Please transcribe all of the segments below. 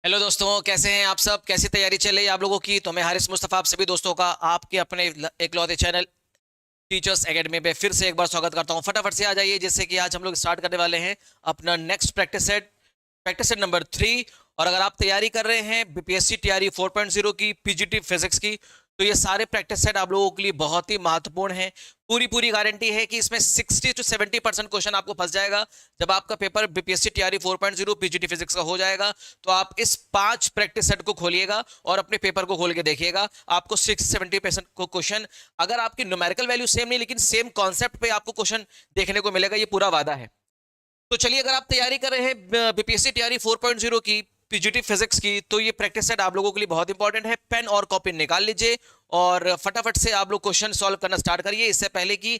Hello दोस्तों, कैसे हैं आप सब? कैसी तैयारी चल रही है आप लोगों की? तो मैं हारिस मुस्तफ़ा आप सभी दोस्तों का आपके अपने इकलौते चैनल टीचर्स एकेडमी पे फिर से एक बार स्वागत करता हूं। फटाफट से आ जाइए, जिससे कि आज हम लोग स्टार्ट करने वाले हैं अपना नेक्स्ट प्रैक्टिस सेट नंबर 3। और अगर आप तैयारी कर रहे हैं बीपीएससी टीआरई 4.0 की, पीजीटी फिजिक्स की, तो ये सारे प्रैक्टिस सेट आप लोगों के लिए बहुत ही महत्वपूर्ण है। पूरी पूरी गारंटी है कि इसमें 60 से 70% क्वेश्चन आपको फंस जाएगा। जब आपका paper BPSC TRE 4.0 PGT physics का हो जाएगा, तो आप इस 5 प्रैक्टिस सेट को खोलिएगा और अपने पेपर को खोल के देखिएगा। आपको 60 से 70% को क्वेश्चन, अगर आपकी न्यूमेरिकल वैल्यू सेम नहीं लेकिन सेम कॉन्सेप्ट पे आपको क्वेश्चन देखने को मिलेगा, ये पूरा वादा है। तो चलिए, अगर आप तैयारी कर रहे हैं बीपीएससी टीआरई 4.0 की, पीजीटी फिजिक्स की, तो ये प्रैक्टिस सेट आप लोगों के लिए बहुत इंपॉर्टेंट है। पेन और कॉपी निकाल लीजिए और फटाफट से आप लोग क्वेश्चन सॉल्व करना स्टार्ट करिए। इससे पहले कि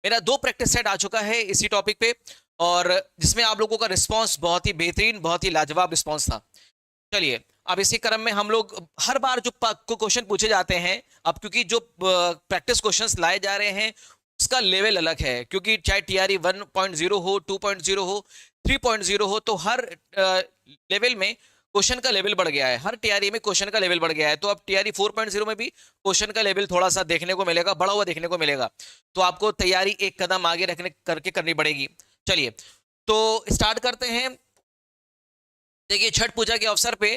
मेरा 2 प्रैक्टिस सेट आ चुका है इसी टॉपिक पे, और जिसमें आप लोगों का रिस्पॉन्स बहुत ही बेहतरीन, बहुत ही लाजवाब रिस्पॉन्स था। चलिए, अब इसी क्रम में हम लोग हर बार जो क्वेश्चन पूछे जाते हैं, अब क्योंकि जो प्रैक्टिस क्वेश्चंस लाए जा रहे हैं उसका लेवल अलग है, क्योंकि चाहे टीआरई 1.0 हो, 2.0 हो, 3.0 हो, तो हर लेवल में क्वेश्चन का लेवल बढ़ गया है। हर टीआरई में क्वेश्चन का लेवल बढ़ गया है। तो अब टीआरई 4.0 में भी क्वेश्चन का लेवल थोड़ा सा देखने को मिलेगा, बढ़ा हुआ देखने को मिलेगा। तो आपको तैयारी एक कदम आगे रखने करके करनी पड़ेगी। चलिए, तो स्टार्ट करते हैं। देखिए, छठ पूजा के अवसर पे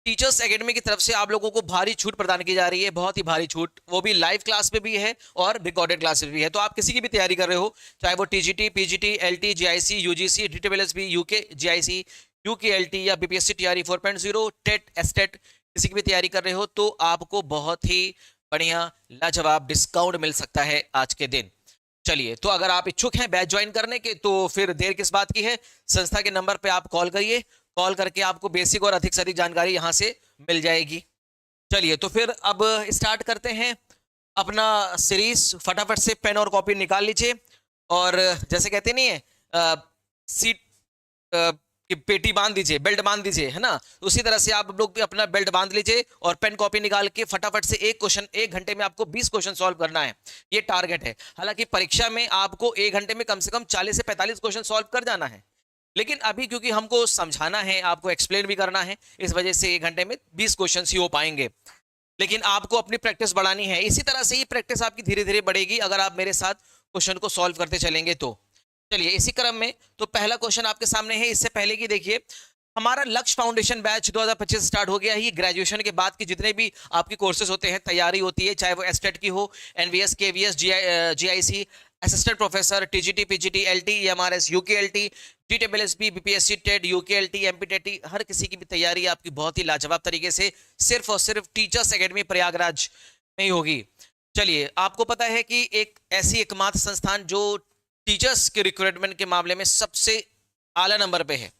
टीचर्स एकेडमी की तरफ से आप लोगों को भारी छूट प्रदान की जा रही है, बहुत ही भारी छूट। वो भी लाइव क्लास पे भी है और रिकॉर्डेड क्लास पे भी है। तो आप किसी की भी तैयारी कर रहे हो, चाहे वो TGT, PGT, LT, GIC, UGC, DTLSB, UK GIC, UKLT या बीपीएससी टीआरई 4.0, टेट, एसटेट, किसी की भी तैयारी कर रहे हो, तो आपको बहुत ही बढ़िया लाजवाब डिस्काउंट मिल सकता है आज के दिन। चलिए, तो अगर आप इच्छुक हैं बैच ज्वाइन करने के, तो फिर देर किस बात की है? संस्था के नंबर पे आप कॉल करिए। कॉल करके आपको बेसिक और अधिक से अधिक जानकारी यहां से मिल जाएगी। चलिए, तो फिर अब स्टार्ट करते हैं अपना सीरीज। फटाफट से पेन और कॉपी निकाल लीजिए, और जैसे कहते नहीं है, सीट की पेटी बांध दीजिए, बेल्ट बांध दीजिए, है ना? उसी तरह से आप लोग भी अपना बेल्ट बांध लीजिए और पेन कॉपी निकाल के फटाफट से एक क्वेश्चन, 1 घंटे में आपको 20 क्वेश्चन सॉल्व करना है। ये टारगेट है। हालांकि परीक्षा में आपको 1 घंटे में कम से कम 40 से 45 क्वेश्चन सॉल्व कर जाना है, लेकिन अभी क्योंकि हमको समझाना है, आपको एक्सप्लेन भी करना है, इस वजह से 1 घंटे में 20 क्वेश्चन ही हो पाएंगे। लेकिन आपको अपनी प्रैक्टिस बढ़ानी है। इसी तरह से ही प्रैक्टिस आपकी धीरे धीरे बढ़ेगी अगर आप मेरे साथ क्वेश्चन को सॉल्व करते चलेंगे तो। चलिए, इसी क्रम में तो पहला क्वेश्चन आपके सामने है। इससे पहले कि देखिए, हमारा लक्ष्य फाउंडेशन बैच 2025 स्टार्ट हो गया है। ये ग्रेजुएशन के बाद की जितने भी आपकी कोर्सेज होते हैं, तैयारी होती है, चाहे वो एसटेट की हो, NVS, KVS, GIC, assistant professor, TGT, PGT, LT, MRS, UKLT, DTLSB, BPSC TET, UKLT, MPTET, हर किसी की भी तैयारी आपकी बहुत ही लाजवाब तरीके से सिर्फ और सिर्फ टीचर्स एकेडमी प्रयागराज में ही होगी। चलिए, आपको पता है कि एक ऐसी एकमात्र संस्थान जो टीचर्स के रिक्रूटमेंट के मामले में सबसे आला नंबर पे है,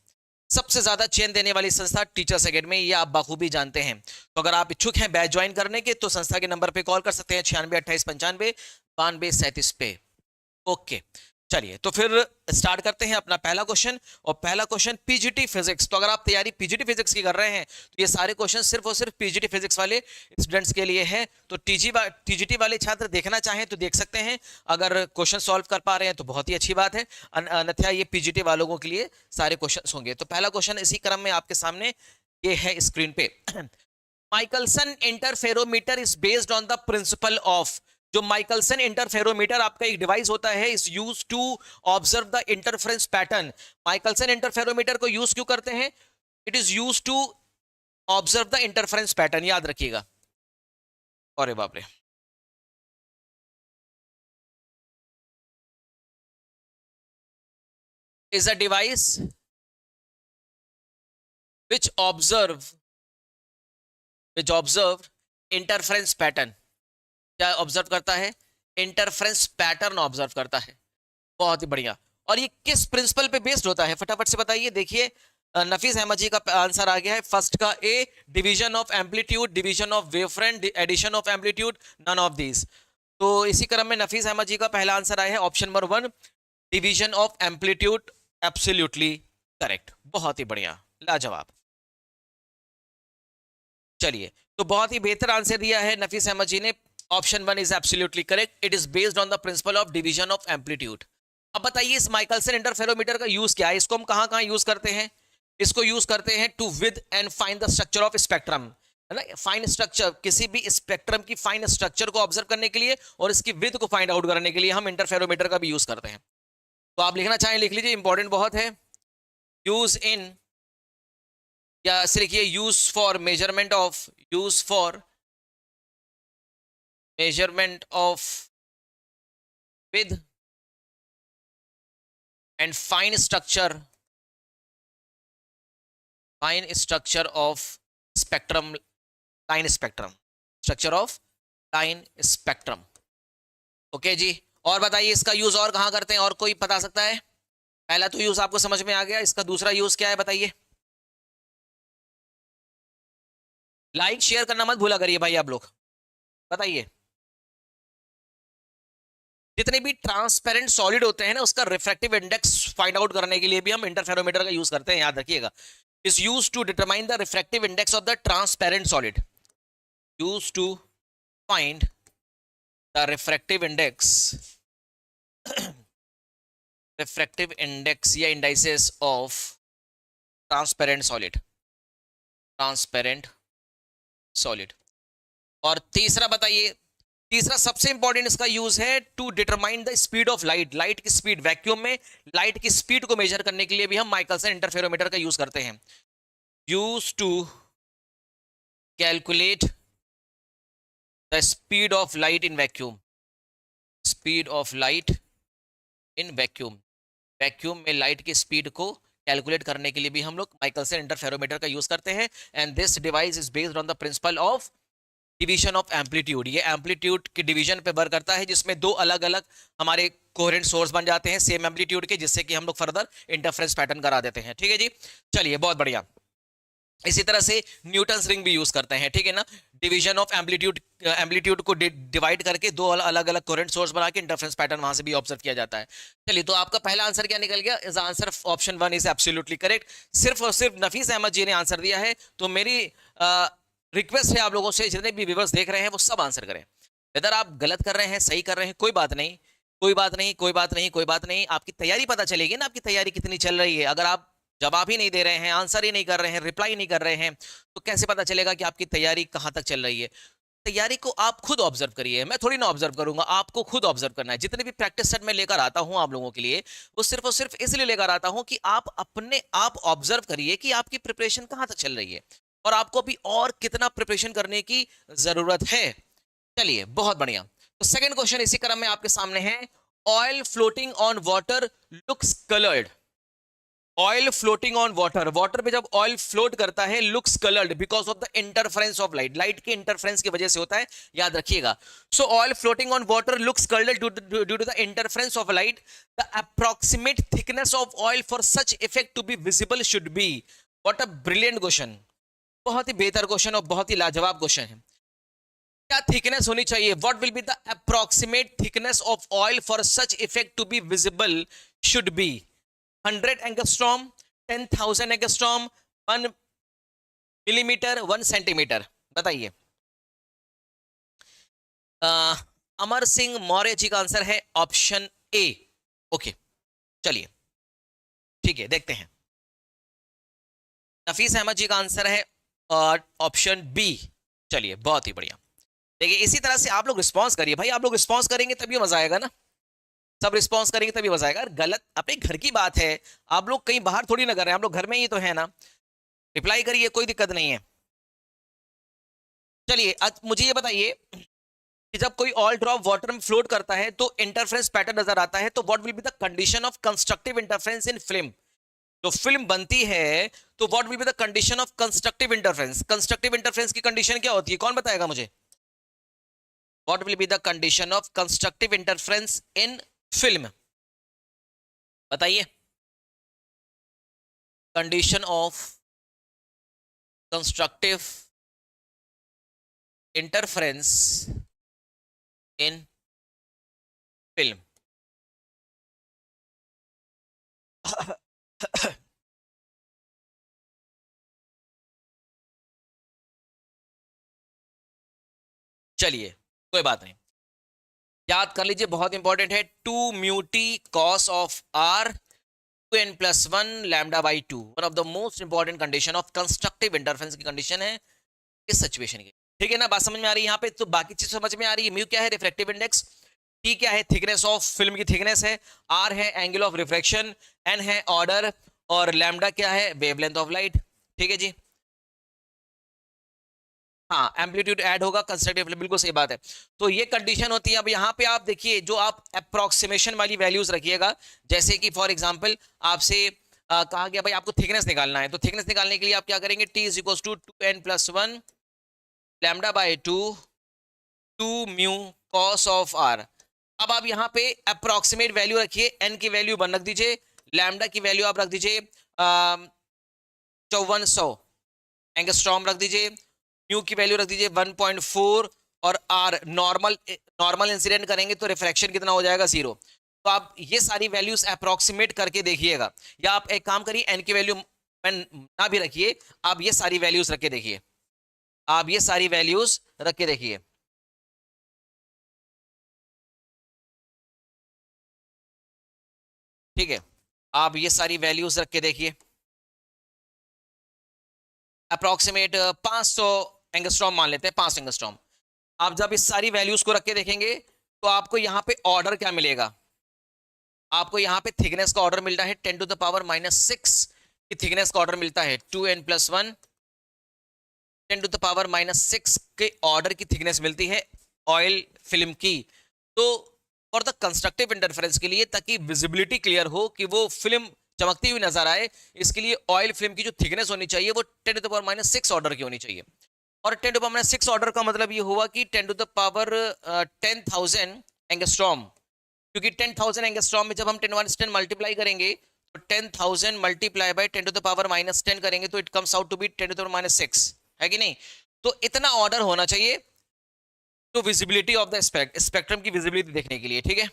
सबसे ज्यादा चयन देने वाली संस्था टीचर्स एकेडमी, ये आप बखूबी जानते हैं। तो अगर आप इच्छुक हैं बैच ज्वाइन करने के, तो संस्था के नंबर पे कॉल कर सकते हैं, 96 28 95 92 37 पे। ओके, चलिए, तो फिर स्टार्ट करते हैं अपना पहला क्वेश्चन। और पहला क्वेश्चन पीजीटी फिजिक्स। तो अगर आप तैयारी पीजीटी फिजिक्स की कर रहे हैं, तो ये सारे क्वेश्चन सिर्फ और सिर्फ पीजीटी फिजिक्स वाले स्टूडेंट्स के लिए है। तो टीजीटी वाले छात्र देखना चाहें तो देख सकते हैं। अगर क्वेश्चन सॉल्व कर पा रहे हैं तो बहुत ही अच्छी बात है, अन्यथा ये पीजीटी वालों के लिए सारे क्वेश्चन होंगे। तो पहला क्वेश्चन इसी क्रम में आपके सामने ये है स्क्रीन पे। Michelson interferometer is based on the principle of. जो माइकलसन इंटरफेरोमीटर आपका एक डिवाइस होता है, is use to observe the interference pattern. Michelson interferometer को यूज क्यों करते हैं? It is use to observe the interference pattern, याद रखिएगा। अरे बाप रे, is a device which observe interference pattern. क्या ऑब्जर्व करता है? इंटरफेरेंस पैटर्न ऑब्जर्व करता है। बहुत ही बढ़िया। और ये किस प्रिंसिपल पे बेस्ड होता है, फटाफट से बताइए। देखिए, नफीस अहमद जी का आंसर आ गया है। फर्स्ट का A, division of amplitude, division of wavefront, addition of amplitude, none of these. तो इसी क्रम में नफीस अहमद जी का पहला आंसर आया है option number 1, division of amplitude. Absolutely correct, बहुत ही बढ़िया, लाजवाब। चलिए, तो बहुत ही बेहतर आंसर दिया है नफीस अहमद जी ने। Option 1 is absolutely correct. It is based on the principle of division of amplitude. अब बताइए, इस माइकलसन इंटरफेरोमीटर का यूज क्या है? इसको हम कहां कहां यूज करते हैं? इसको यूज करते हैं to with and find the structure of spectrum, है ना, फाइन स्ट्रक्चर, किसी भी स्पेक्ट्रम की फाइन स्ट्रक्चर को ऑब्जर्व करने के लिए और इसकी विद को फाइंड आउट करने के लिए हम इंटरफेरोमीटर का भी यूज करते हैं। तो आप लिखना चाहें लिख लीजिए, इंपॉर्टेंट बहुत है। यूज इन, या ऐसे लिखिए, use for measurement of, use for measurement of width and fine structure, fine structure of spectrum, line spectrum, structure of line spectrum. Okay जी, और बताइए इसका यूज और कहां करते हैं, और कोई बता सकता है? पहला तो यूज आपको समझ में आ गया, इसका दूसरा यूज क्या है बताइए? लाइक शेयर करना मत भूला करिए भाई आप लोग, बताइए। जितने भी ट्रांसपेरेंट सॉलिड होते हैं ना, उसका रिफ्रैक्टिव इंडेक्स फाइंड आउट करने के लिए भी हम इंटरफेरोमीटर का यूज करते हैं, याद रखिएगा। Is use to determine the refractive index of the transparent solid, use to find the refractive index, refractive index या indices of transparent solid, transparent solid. और तीसरा बताइए, तीसरा सबसे इंपॉर्टेंट इसका यूज है to determine the speed of light, light की speed, vacuum में लाइट की स्पीड को मेजर करने के लिए भी हम माइकलसन इंटरफेरोमीटर का यूज करते हैं। Use to calculate the speed of light in vacuum, speed of light in vacuum, vacuum में लाइट की स्पीड को कैलकुलेट करने के लिए भी हम लोग माइकलसन इंटरफेरोमीटर का यूज करते हैं। And this device is based on the principle of division of amplitude, ये एम्पलीट्यूड के डिवीजन पे वर्क करता है, जिसमें दो अलग अलग हमारे कोहेरेंट सोर्स बन जाते हैं सेम एम्पलीट्यूड के, जिससे कि हम लोग फर्दर इंटरफेरेंस पैटर्न करा देते हैं। ठीक है जी, चलिए बहुत बढ़िया। इसी तरह से न्यूटन्स रिंग भी यूज करते हैं, ठीक है ना, डिवीजन ऑफ एम्पलीट्यूड, एम्पलीट्यूड को डिवाइड करके दो अलग अलग कोहेरेंट सोर्स बना के इंटरफेरेंस पैटर्न वहां से भी ऑब्जर्व किया जाता है। चलिए, तो आपका पहला आंसर क्या निकल गया? Is answer option 1 is absolutely correct. सिर्फ और सिर्फ नफीस अहमद जी ने आंसर दिया है, तो मेरी रिक्वेस्ट है आप लोगों से, जितने भी व्यूअर्स देख रहे हैं वो सब आंसर करें। इधर आप गलत कर रहे हैं, सही कर रहे हैं, कोई बात नहीं, कोई बात नहीं, कोई बात नहीं, कोई बात नहीं, आपकी तैयारी पता चलेगी ना, आपकी तैयारी कितनी चल रही है। अगर आप जवाब ही नहीं दे रहे हैं, आंसर ही नहीं कर रहे हैं, रिप्लाई नहीं कर रहे हैं, तो कैसे पता चलेगा कि आपकी तैयारी कहां तक चल रही है? तैयारी को आप खुद ऑब्जर्व करिए, मैं थोड़ी ना ऑब्जर्व करूंगा, आपको खुद ऑब्जर्व करना है। जितने भी प्रैक्टिस सेट में लेकर आता हूं आप लोगों के लिए, वो सिर्फ और सिर्फ इसलिए लेकर आता हूं कि आप अपने आप ऑब्जर्व करिए कि आपकी प्रिपरेशन कहां तक चल रही है और आपको अभी और कितना प्रिपरेशन करने की जरूरत है। चलिए बहुत बढ़िया। तो सेकंड क्वेश्चन इसी क्रम में आपके सामने है। Oil floating on water looks coloured, oil floating on water, water पे जब ऑयल फ्लोट करता है looks coloured because of the interference of light, light के इंटरफेरेंस की वजह से होता है, याद रखिएगा। So oil floating on water looks coloured due to the interference of light, the approximate thickness of oil for such effect to be visible should be. What a brilliant question, बहुत ही बेहतर question और बहुत ही लाजवाब question है। क्या thickness होनी चाहिए? What will be the approximate thickness of oil for such effect to be visible should be? 100 angstrom, 10,000 angstrom, 1 millimetre, 1 centimetre, बताइए। अमर सिंह मौर्य जी का आंसर है ऑप्शन ए। ओके, चलिए ठीक है, देखते हैं। नफीस अहमद जी का आंसर है ऑप्शन बी। चलिए बहुत ही बढ़िया। देखिए, इसी तरह से आप लोग रिस्पॉन्स करिए भाई, आप लोग रिस्पॉन्स करेंगे तभी मजा आएगा ना, सब रिस्पॉन्स करेंगे तभी मजा आएगा। गलत अपने घर की बात है, आप लोग कहीं बाहर थोड़ी ना कर रहे हैं, आप लोग घर में ही तो है ना, रिप्लाई करिए, कोई दिक्कत नहीं है। चलिए मुझे ये बताइए कि जब कोई ऑयल ड्रॉप वाटर में फ्लोट करता है तो इंटरफेरेंस पैटर्न नजर आता है, तो what will be the condition of constructive interference in film? जो फिल्म बनती है तो what will be the condition of constructive interference? Constructive interference की कंडीशन क्या होती है, कौन बताएगा मुझे? What will be the condition of constructive interference in film, बताइए। Condition of constructive interference in film. चलिए कोई बात नहीं, याद कर लीजिए, बहुत इंपॉर्टेंट है। 2 mu T cos of R, 2n plus 1 lambda by 2, one of the most important condition of constructive interference की कंडीशन है इस सिचुएशन की। ठीक है ना, बात समझ में आ रही है यहाँ पे? तो बाकी चीज समझ में आ रही है। म्यू क्या है? Refractive index. टी क्या है? थिकनेस ऑफ फिल्म की थिकनेस है। आर है एंगल ऑफ रिफ्रैक्शन। एन है ऑर्डर। और लैम्डा क्या है? Wavelength of light. ठीक है जी। हाँ, एम्पलीट्यूड ऐड होगा कंस्ट्रक्टिव, बिल्कुल सही बात है। तो ये कंडीशन होती है। अब यहाँ पे आप देखिए, जो आप अप्रोक्सीमेशन वाली वैल्यूज रखिएगा, जैसे कि फॉर एग्जांपल आपसे कहा गया भाई आपको थिकनेस निकालना है, तो थिकनेस निकालने के लिए आप क्या करेंगे? T is equal to 2n plus 1 lambda by 2 2 mu cos of R. अब आप यहाँ पे अप्रोक्सीमेट वैल्यू रखिए, एन की वैल्यू 1 रख दीजिए, लैम्डा की वैल्यू आप रख दीजिए 5400 एंगस्ट्रॉम रख दीजिए, म्यू की वैल्यू रख दीजिए 1.4 और आर नॉर्मल इंसिडेंट करेंगे तो रिफ्रैक्शन कितना हो जाएगा? 0। तो आप ये सारी वैल्यूज अप्रोक्सीमेट करके देखिएगा, या आप एक काम करिए एन की वैल्यू ना भी रखिए, आप ये सारी वैल्यूज रख के देखिए, आप ये सारी वैल्यूज रख के देखिए। ठीक है, आप ये सारी वैल्यूज रख के देखिए। अप्रोक्सीमेट 500 एंगस्ट्रॉम मान लेते हैं, 5 एंगस्ट्रॉम। आप जब इस सारी वैल्यूज को रख के देखेंगे तो आपको यहाँ पे ऑर्डर क्या मिलेगा? आपको यहाँ पे थिकनेस का ऑर्डर मिलता है 10 to the power -6 की थिकनेस का ऑर्डर मिलता है। 2n plus 1 10 to the power -6 के ऑर्डर की थिकनेस मिलती है ऑयल फिल्म की। तो फॉर द कंस्ट्रक्टिव इंटरफेरेंस के लिए, ताकि विजिबिलिटी क्लियर हो कि वो फिल्म चमकती हुई नजर आए, इसके लिए ऑयल फिल्म की जो थिकनेस होनी चाहिए वो 10 to the power -6 ऑर्डर की होनी चाहिए। और 10 to the power -6 ऑर्डर का मतलब ये हुआ कि 10 to the power 10,000 एंगस्ट्रॉम, क्योंकि 10,000 एंगस्ट्रॉम में जब हम 10 1 10 मल्टीप्लाई करेंगे तो 10,000 multiply by 10 to the power -10 करेंगे तो it comes out to be 10 to the power -6, है कि नहीं? तो इतना ऑर्डर होना चाहिए तो विजिबिलिटी ऑफ द स्पेक्ट्रम की विजिबिलिटी देखने के लिए। ठीक है,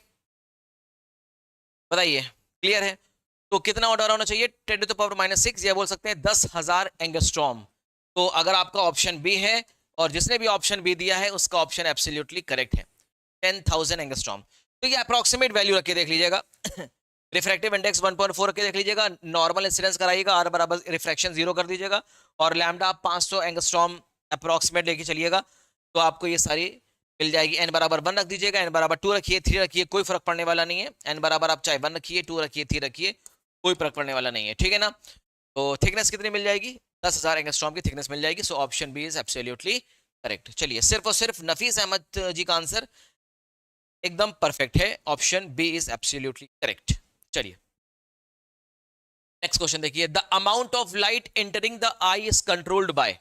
बताइए, क्लियर है? तो कितना ऑर्डर होना चाहिए? 10 to the power -6, या बोल सकते हैं 10,000 एंगस्ट्रॉम। तो अगर आपका ऑप्शन बी है, और जिसने भी ऑप्शन बी दिया है उसका ऑप्शन एब्सोल्युटली करेक्ट है, 10,000 एंगस्ट्रॉम। तो ये अप्रोक्सीमेट वैल्यू रख के देख लीजिएगा। रिफ्रैक्टिव इंडेक्स 1.4 रख के देख लीजिएगा, नॉर्मल इंसिडेंस कराइएगा, आर बराबर रिफ्रैक्शन 0 कर दीजिएगा, और लैम्डा आप 500 एंगस्ट्रॉम अप्रोक्सीमेट लेके चलिएगा, तो आपको ये सारी मिल जाएगी। एन बराबर 1 रख दीजिएगा, एन बराबर 2 रखिए, 3 रखिए, कोई फर्क पड़ने वाला नहीं है। एन बराबर आप चाहे 1 रखिए, 2 रखिए, 3 रखिए, कोई फर्क पड़ने वाला नहीं है। ठीक है ना? तो थिकनेस कितनी मिल जाएगी? 10,000 एंगस्ट्रॉम की थिकनेस मिल जाएगी। So option B is absolutely correct. चलिए, सिर्फ और सिर्फ नफीस अहमद जी का आंसर एकदम परफेक्ट है, option B is absolutely correct. चलिए नेक्स्ट क्वेश्चन देखिए। The amount of light entering the eye is controlled by,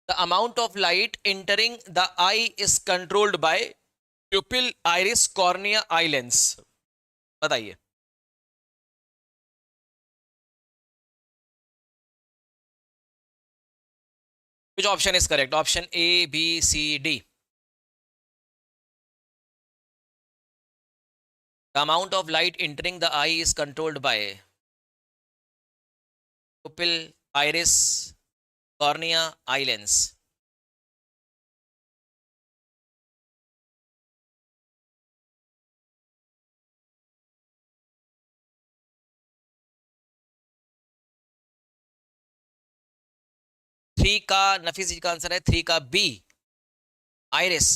the amount of light entering the eye is controlled by pupil, iris, cornea, eye lens. बताइए। Which option is correct? Option A, B, C, D. The amount of light entering the eye is controlled by pupil, iris, cornea, eye lens. Three का नफीस जी का answer है, 3 का B, iris.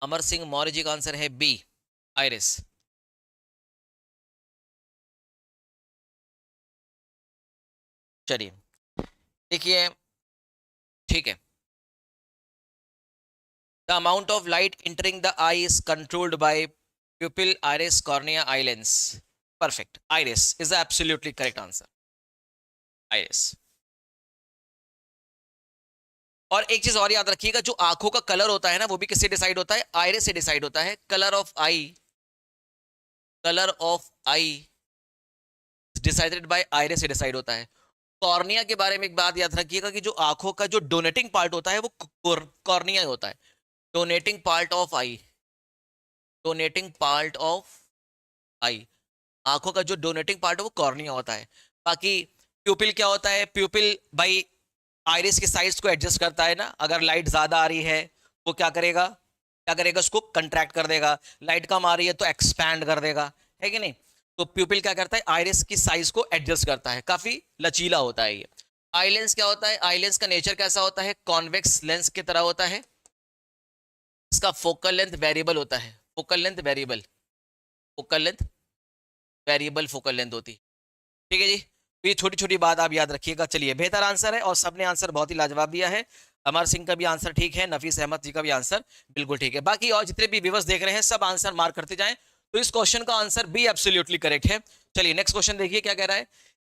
Amar Singh Maurya ji का answer है B, iris. चलिए देखिए, ठीक है। The amount of light entering the eye is controlled by pupil, iris, cornea, eye lens. Perfect, iris is the absolutely correct answer, iris. और एक चीज और याद रखिएगा, जो आंखों का कलर होता है ना, वो भी किससे डिसाइड होता है? आइरिस से डिसाइड होता है। Colour of I, colour of I decided by iris से डिसाइड होता है। कॉर्निया के बारे में एक बात याद रखिएगा कि जो आंखों का जो डोनेटिंग पार्ट होता है वो कॉर्निया होता है। Donating part of eye, donating part of eye, आंखों का जो डोनेटिंग पार्ट है वो कॉर्निया होता है। बाकी प्यूपिल क्या होता है? प्यूपिल भाई आइरिस के साइज को एडजस्ट करता है ना, अगर लाइट ज्यादा आ रही है वो क्या करेगा? क्या करेगा, उसको कंट्रैक्ट कर देगा। लाइट कम आ रही है तो एक्सपैंड कर देगा, है कि नहीं। तो प्यूपिल क्या करता है, आइरिस की साइज को एडजस्ट करता है, काफी लचीला होता है ये। आई लेंस क्या होता है, आई लेंस का नेचर कैसा होता है, कॉन्वेक्स लेंस की तरह होता है। इसका फोकल लेंथ वेरिएबल होता है, focal length variable, focal length variable focal length होती है। ठीक है जी, तो ये छोटी छोटी बात आप याद रखिएगा। चलिए, बेहतर आंसर है और सबने आंसर बहुत ही लाजवाब दिया है। अमर सिंह का भी आंसर ठीक है, नफीस अहमद जी का भी आंसर बिल्कुल ठीक है। बाकी और जितने भी व्यूअर्स देख रहे हैं सब आंसर मार्क करते जाएं, तो इस क्वेश्चन का आंसर भी एब्सोल्युटली करेक्ट है। चलिए नेक्स्ट क्वेश्चन देखिए क्या कह रहा है।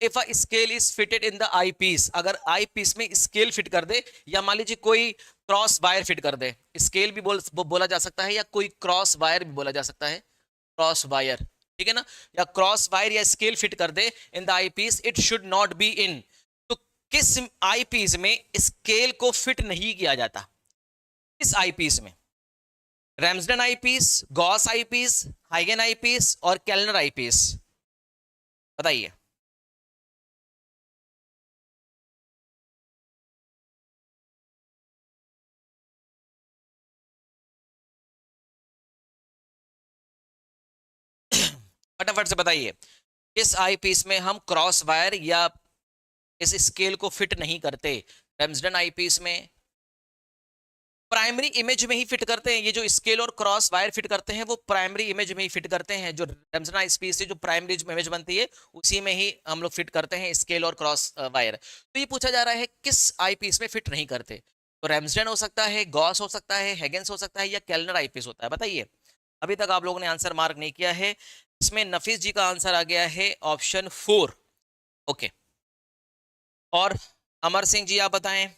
If a scale is fitted in the eyepiece, अगर आई पीस में स्केल फिट कर दे, या मान लीजिए कोई क्रॉस वायर फिट कर दे, स्केल भी बोला जा सकता है या कोई क्रॉस वायर भी बोला जा सकता है, क्रॉस वायर, ठीक है ना, या क्रॉस वायर या स्केल फिट कर दे in the eyepiece, it should not be in. तो किस आई पीस में स्केल को फिट नहीं किया जाता, किस आई पीस में, Ramsden eyepiece, Gauss eyepiece, हाइगन आई पीस और केल्नर आई पीस, बताइए। फटाफट से बताइए, किस आई पीस में हम क्रॉस वायर या इस स्केल को फिट नहीं करते। रैम्सडन आई पीस में प्राइमरी इमेज में ही फिट करते हैं, ये जो स्केल और क्रॉस वायर फिट करते हैं वो प्राइमरी इमेज में ही फिट करते हैं। जो रैम्सडन आई पीस से जो प्राइमरी इमेज बनती है उसी में ही हम लोग फिट करते हैं स्केल और क्रॉस वायर। तो ये पूछा जा रहा है किस आई पीस में फिट नहीं करते, तो रैम्सडन हो सकता है, गॉस हो सकता है, हैगेंस हो सकता है या केल्नर आई पीस होता है, बताइए। अभी तक आप लोगों ने आंसर मार्क नहीं किया है। इसमें नफीस जी का आंसर आ गया है ऑप्शन 4। ओके, और अमर सिंह जी आप बताएं।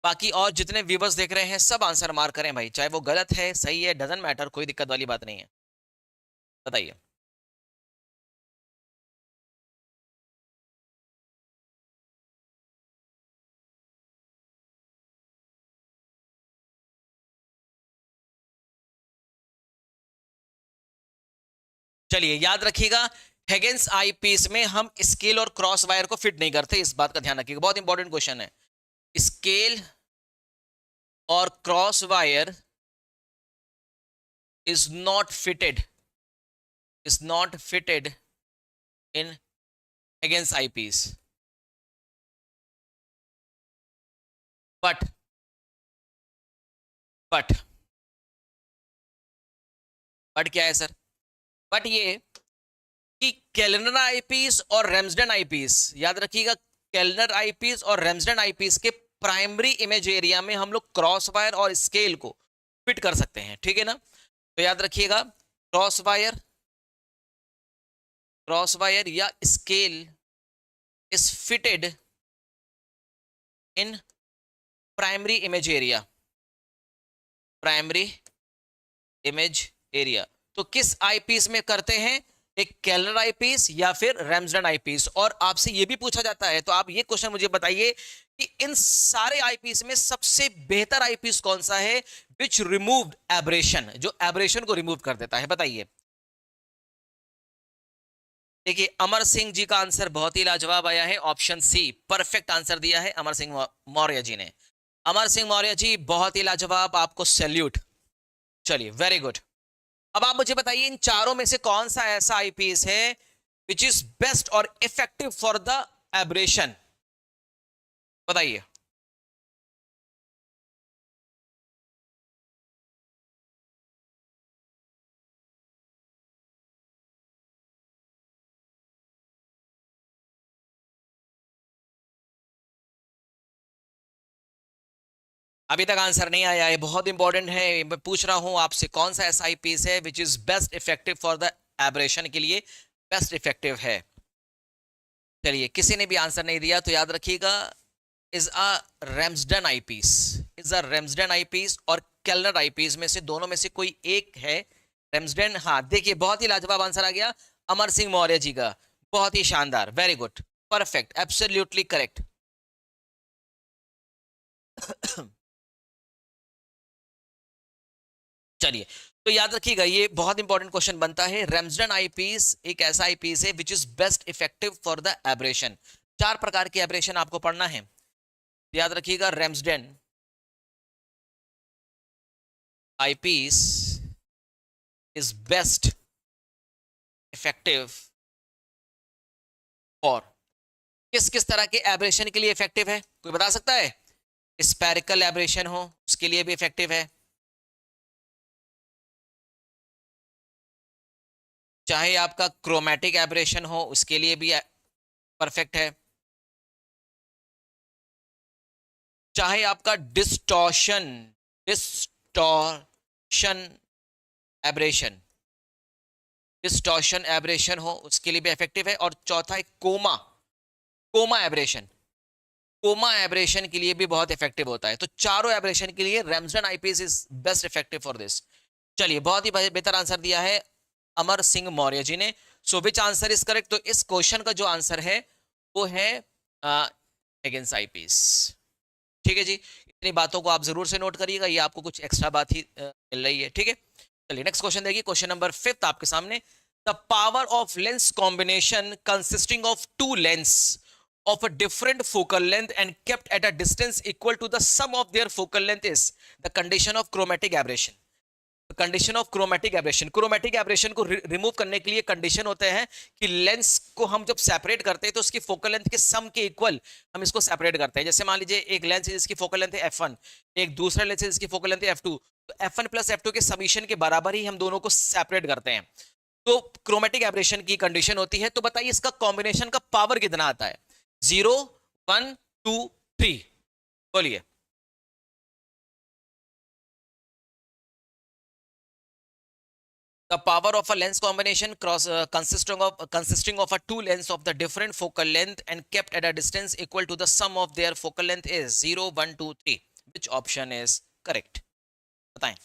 बाकी और जितने व्यूवर्स देख रहे हैं सब आंसर मार्क करें भाई, चाहे वो गलत है सही है डजंट मैटर, कोई दिक्कत वाली बात नहीं है, बताइए। चलिए याद रखिएगा, हैगेंस आई पीस में हम स्केल और क्रॉस वायर को फिट नहीं करते, इस बात का ध्यान रखिएगा, बहुत इंपॉर्टेंट क्वेश्चन है। स्केल और cross wire is not fitted, is not fitted in Huygens eyepiece, but but but क्या है सर, बट ये कि केल्नर आईपीस और रैम्सडन आईपीस, याद रखिएगा, केल्नर आईपीस और रैम्सडन आईपीस के प्राइमरी इमेज एरिया में हम लोग क्रॉस वायर और स्केल को फिट कर सकते हैं, ठीक है ना। तो याद रखिएगा, क्रॉस वायर या scale is fitted in primary image area, primary image area. तो किस आईपीस में करते हैं, एक केल्नर आईपीस या फिर रैम्सडन आईपीस। और आपसे ये भी पूछा जाता है, तो आप ये क्वेश्चन मुझे बताइए कि इन सारे आईपीस में सबसे बेहतर आईपीस कौन सा है, विच रिमूव्ड एब्रेशन, जो एब्रेशन को रिमूव कर देता है, बताइए। देखिए, अमर सिंह जी का आंसर बहुत ही लाजवाब आया है, ऑप्शन सी परफेक्ट आंसर दिया है अमर सिंह मौर्य जी ने। अमर सिंह मौर्य जी बहुत ही लाजवाब, आपको सैल्यूट। चलिए वेरी गुड। अब आप मुझे बताइए इन चारों में से कौन सा ऐसा आईपीएस है विच इज बेस्ट और इफेक्टिव फॉर द एब्रेशन, बताइए। अभी तक आंसर नहीं आया है, बहुत इंपॉर्टेंट है, मैं पूछ रहा हूं आपसे कौन सा ऐसा आईपीएस है which is best effective for the aberration के लिए, बेस्ट इफेक्टिव है। चलिए, किसी ने भी आंसर नहीं दिया तो याद रखिएगा, is a Ramsden eyepiece, is a Ramsden eyepiece और केल्नर आईपीस में से दोनों में से कोई एक है। रैम्सडन, हाँ देखिए बहुत ही लाजवाब आंसर आ गया अमर सिंह मौर्य जी का, बहुत ही शानदार, very good, perfect, absolutely correct. चलिए, तो याद रखिएगा ये बहुत इंपॉर्टेंट क्वेश्चन बनता है, रैम्सडन आईपीस एक ऐसा आईपीस है which is best effective for the aberration. चार प्रकार के एब्रेशन आपको पढ़ना है, याद रखिएगा, रैम्सडन, eyepiece is best effective for, किस किस तरह के एब्रेशन के लिए इफेक्टिव है, कोई बता सकता है? स्पेरिकल एब्रेशन हो उसके लिए भी इफेक्टिव है, चाहे आपका क्रोमैटिक एब्रेशन हो उसके लिए भी परफेक्ट है, चाहे आपका distortion distortion aberration distortion aberration हो उसके लिए भी इफेक्टिव है, और चौथा है coma coma aberration coma aberration के लिए भी बहुत इफेक्टिव होता है। तो चारों एब्रेशन के लिए Ramsden eyepiece is best effective for this. चलिए, बहुत ही बेहतर आंसर दिया है अमर सिंह मौर्य जी ने। सो विच आंसर इज करेक्ट? तो इस क्वेश्चन का जो आंसर है वो है अगेंस्ट आईपीएस। ठीक है जी, इतनी बातों को आप जरूर से नोट करिएगा, ये आपको कुछ एक्स्ट्रा बात ही मिल रही है। ठीक है, चलिए नेक्स्ट क्वेश्चन देखिए, क्वेश्चन नंबर 5 आपके सामने। The power of lens combination consisting of two lens of a different focal length and kept at a distance equal to the sum of their focal length is the condition of chromatic aberration. The condition of chromatic aberration, chromatic aberration को remove करने के लिए condition होते हैं कि lens को हम जब सेपरेट करते हैं तो उसकी फोकल लेंथ के सम के इक्वल हम इसको सेपरेट करते हैं। जैसे मान लीजिए एक लेंस है जिसकी फोकल लेंथ है f1, एक दूसरा लेंस है जिसकी फोकल लेंथ है f2, तो f1 प्लस f2 के समीशन के बराबर ही हम दोनों को सेपरेट करते हैं। तो क्रोमेटिक एब्रेशन की कंडीशन होती है। तो बताइए इसका कॉम्बिनेशन का पावर कितना आता है? 0, 1, 2, 3, बोलिए। The power of a lens combination consisting of a two lens of the different focal length and kept at a distance equal to the sum of their focal length is 0, 1, 2, 3. Which option is correct? बताएं।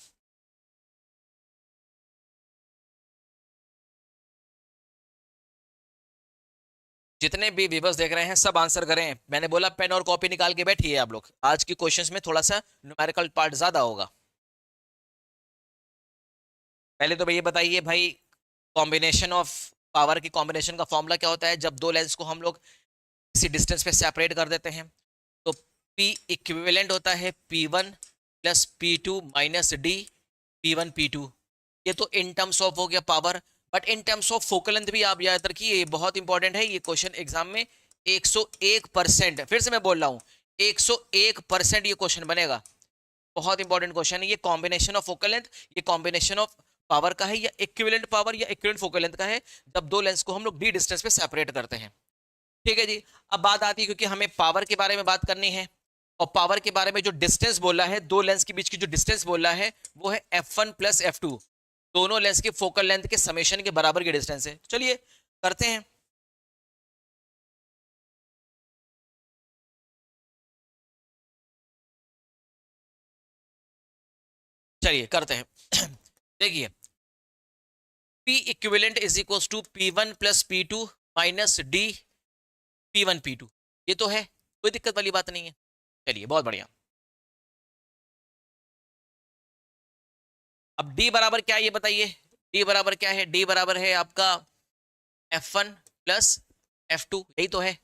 जितने भी viewers देख रहे हैं सब answer करें। मैंने बोला पेन और कॉपी निकाल के बैठिए आप लोग, आज की क्वेश्चंस में थोड़ा सा न्यूमेरिकल पार्ट ज्यादा होगा। पहले तो भाई ये बताइए भाई, कॉम्बिनेशन ऑफ पावर की कॉम्बिनेशन का फॉर्मूला क्या होता है? जब दो लेंस को हम लोग किसी डिस्टेंस पे सेपरेट कर देते हैं तो P इक्विवेलेंट होता है P1 plus P2 minus D P1 P2। ये तो इन टर्म्स ऑफ हो गया power, but in terms of focal length भी आप याद रखिए, ये बहुत इंपॉर्टेंट है। ये क्वेश्चन एग्जाम में 101%, फिर से मैं बोल रहा हूँ 101% ये क्वेश्चन बनेगा। बहुत इंपॉर्टेंट क्वेश्चन है ये। कॉम्बिनेशन ऑफ फोकल लेंथ, ये कॉम्बिनेशन ऑफ पावर का है या इक्विवेलेंट पावर या इक्विवेलेंट फोकल लेंथ का है, जब दो लेंस को हम लोग डी डिस्टेंस पे सेपरेट करते हैं। ठीक है जी, अब बात आती है, क्योंकि हमें पावर के बारे में बात करनी है, और पावर के बारे में जो डिस्टेंस बोला है, दो लेंस के बीच की जो डिस्टेंस बोला है वो है f1 प्लस f2, दोनों लेंस की फोकल लेंथ के समेशन के बराबर की डिस्टेंस है। चलिए करते हैं। चलिए करते हैं। देखिए, P equivalent is equal to P1 plus P2 minus D P1 P2, ये तो है, कोई दिक्कत वाली बात नहीं है। चलिए बहुत बढ़िया। अब D बराबर क्या है ये बताइए? D बराबर क्या है? D बराबर है आपका F1 प्लस F2, यही तो है।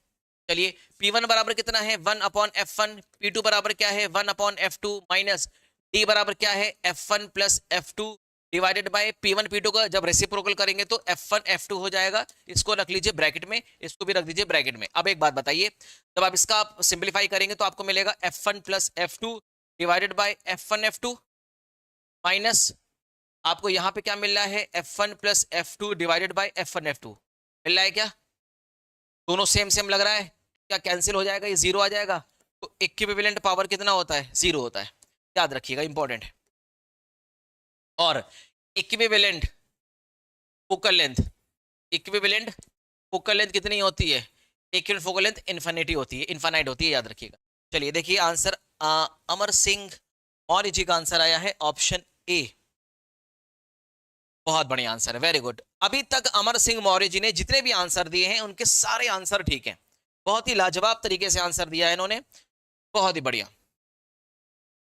चलिए, P1 बराबर कितना है? 1 अपॉन F1। P2 बराबर क्या है? 1 अपॉन F2 माइनस D बराबर क्या है? F1 plus F2 divided by P1 P2 का जब रेसिप्रोकल करेंगे तो F1 F2 हो जाएगा। इसको रख लीजिए ब्रैकेट में, इसको भी रख दीजिए ब्रैकेट में। अब एक बात बताइए, जब आप इसका सिंप्लीफाई करेंगे तो आपको मिलेगा F1 plus F2 divided by F1 F2 minus आपको यहाँ पे क्या मिल रहा है? F1 plus F2 divided by F1 F2 मिल रहा है क्या? दोनों सेम सेम लग रहा है क्या? कैंसिल हो जाएगा, ये जीरो आ जाएगा। तो इक्विवेलेंट पावर कितना होता है? जीरो होता है, याद रखिएगा, इंपॉर्टेंट है। और equivalent focal length, equivalent focal length कितनी होती है? इक्विवेलेंट फोकल लेंथ इन्फिनिटी होती है, इनफाइनाइट होती है, याद रखिएगा। चलिए देखिए आंसर, अमर सिंह और जी का आंसर आया है ऑप्शन ए। बहुत बढ़िया आंसर है, वेरी गुड। अभी तक अमर सिंह मौर्य जी ने जितने भी आंसर दिए हैं उनके सारे आंसर ठीक हैं, बहुत ही लाजवाब तरीके से आंसर दिया है इन्होंने, बहुत ही बढ़िया।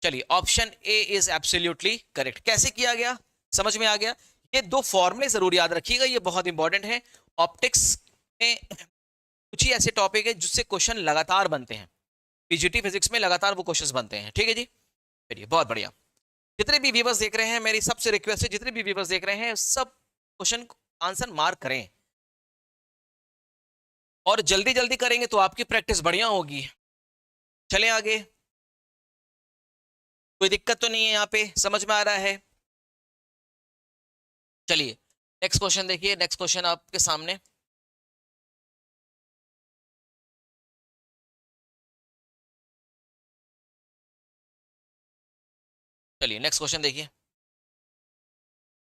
चलिए option A is absolutely correct. कैसे किया गया समझ में आ गया? ये दो फॉर्मूले जरूर याद रखिएगा, ये बहुत इंपॉर्टेंट है। ऑप्टिक्स में कुछ ही ऐसे टॉपिक है जिससे क्वेश्चन लगातार बनते हैं, पीजीटी फिजिक्स में लगातार वो क्वेश्चंस बनते हैं। ठीक है जी, चलिए बहुत बढ़िया। जितने भी व्यूवर्स देख रहे हैं, मेरी सबसे रिक्वेस्ट है, जितने भी व्यूवर्स देख रहे हैं सब क्वेश्चन आंसर मार्क करें, और जल्दी जल्दी करेंगे तो आपकी प्रैक्टिस बढ़िया होगी। चलें आगे, कोई दिक्कत तो नहीं है यहाँ पे, समझ में आ रहा है? चलिए नेक्स्ट क्वेश्चन देखिए, नेक्स्ट क्वेश्चन आपके सामने। चलिए नेक्स्ट क्वेश्चन देखिए,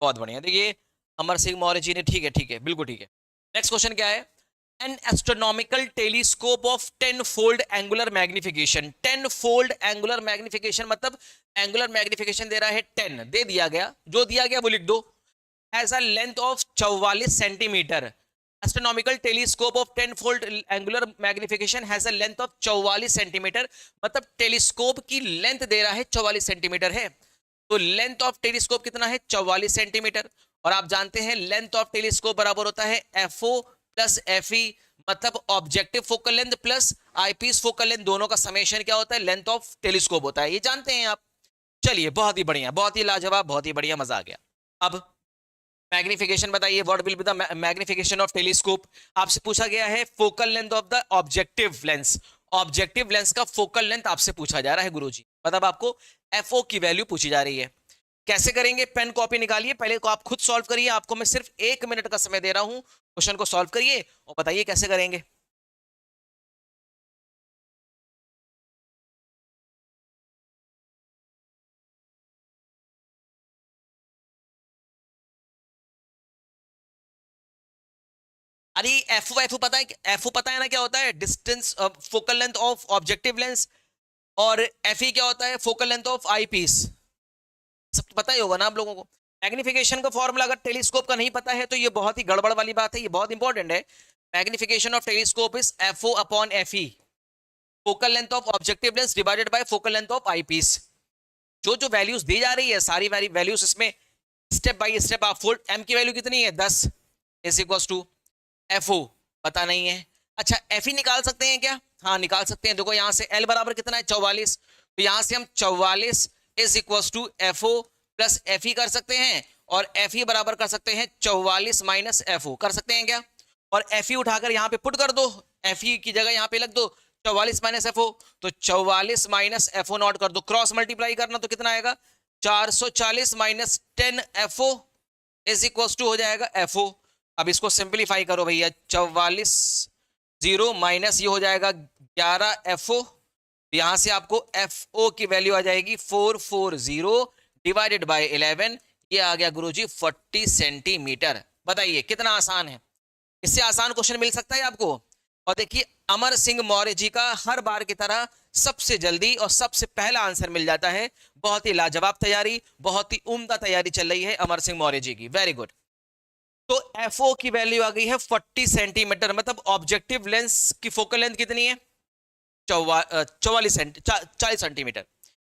बहुत बढ़िया। देखिए अमर सिंह मौर्य जी ने, ठीक है बिल्कुल ठीक है। नेक्स्ट क्वेश्चन क्या है? N astronomical telescope of 10-fold angular magnification. 10-fold angular magnification मतलब एंगुलर मैग्निफिकेशन दे रहा है 10, दे दिया गया, जो दिया गया वो लिख दो। Has a length of 44 centimetre. Astronomical telescope of 10-fold angular magnification has a length of 44 centimetre, मतलब टेलीस्कोप की लेंथ दे रहा है 44 सेंटीमीटर है। तो लेंथ ऑफ टेलीस्कोप कितना है? 44 सेंटीमीटर। और आप जानते हैं लेंथ ऑफ टेलीस्कोप बराबर होता है FO प्लस FE, मतलब objective focal length plus eyepiece focal length, दोनों का समेशन क्या होता है? लेंथ ऑफ टेलीस्कोप होता है, ये जानते हैं आप। चलिए बहुत ही बढ़िया, बहुत ही लाजवाब, बहुत ही बढ़िया, मजा आ गया। अब मैग्निफिकेशन बताइए, what will be the magnification of telescope? आपसे पूछा गया है focal length of the objective lens. Objective lens का फोकल लेंथ आपसे पूछा जा रहा है गुरुजी, मतलब आपको FO की वैल्यू पूछी जा रही है। कैसे करेंगे? पेन कॉपी निकालिए, पहले को आप खुद सॉल्व करिए, आपको मैं सिर्फ 1 मिनट का समय दे रहा हूं, क्वेश्चन को सॉल्व करिए और बताइए कैसे करेंगे। अरे एफओ पता है, एफओ पता है ना क्या होता है? Distance focal length of objective lens, और FE क्या होता है? Focal length of eyepiece. सब तो पता ही होगा ना आप लोगों को। मैग्निफिकेशन का फॉर्मूला अगर टेलीस्कोप का नहीं पता है तो ये बहुत ही गड़बड़ वाली बात है, ये बहुत इंपॉर्टेंट है। Magnification of telescope is FO upon FE, focal length of objective lens divided by focal length of eyepiece. जो जो वैल्यूज दी जा रही है सारी वैल्यूज इसमें स्टेप बाय स्टेप आप फोल्ड। M की वैल्यू कितनी है? 10 इज इक्वल टू FO पता नहीं है। अच्छा FE निकाल सकते हैं क्या? हाँ निकाल सकते हैं। देखो यहाँ से L बराबर कितना है? 44, तो यहाँ से हम 44 is equal to FO plus FE कर सकते हैं, और FE बराबर कर सकते हैं 44 माइनस FO, कर सकते हैं क्या? और FE उठाकर यहाँ पे पुट कर दो, FE की जगह यहाँ पे लग दो 44 माइनस FO, तो 44 माइनस FO नॉट कर दो, क्रॉस मल्टीप्लाई करना तो कितना आएगा? 440 minus 10 FO is equal to हो जाएगा FO। अब इसको सिंपलीफाई करो भैया, 44 0 माइनस ये हो जाएगा 11 FO, यहां से आपको FO की वैल्यू आ जाएगी 440 डिवाइडेड बाय 11, ये आ गया गुरुजी 40 सेंटीमीटर। बताइए कितना आसान है, इससे आसान क्वेश्चन मिल सकता है आपको? और देखिए अमर सिंह मौर्य जी का हर बार की तरह सबसे जल्दी और सबसे पहला आंसर मिल जाता है। बहुत ही लाजवाब तैयारी, बहुत ही उम्दा तैयारी चल रही है अमर सिंह मौर्य जी की, वेरी गुड। तो FO की वैल्यू आ गई है 40 सेंटीमीटर, मतलब ऑब्जेक्टिव लेंस की फोकल लेंथ कितनी है? 40 सेंटीमीटर,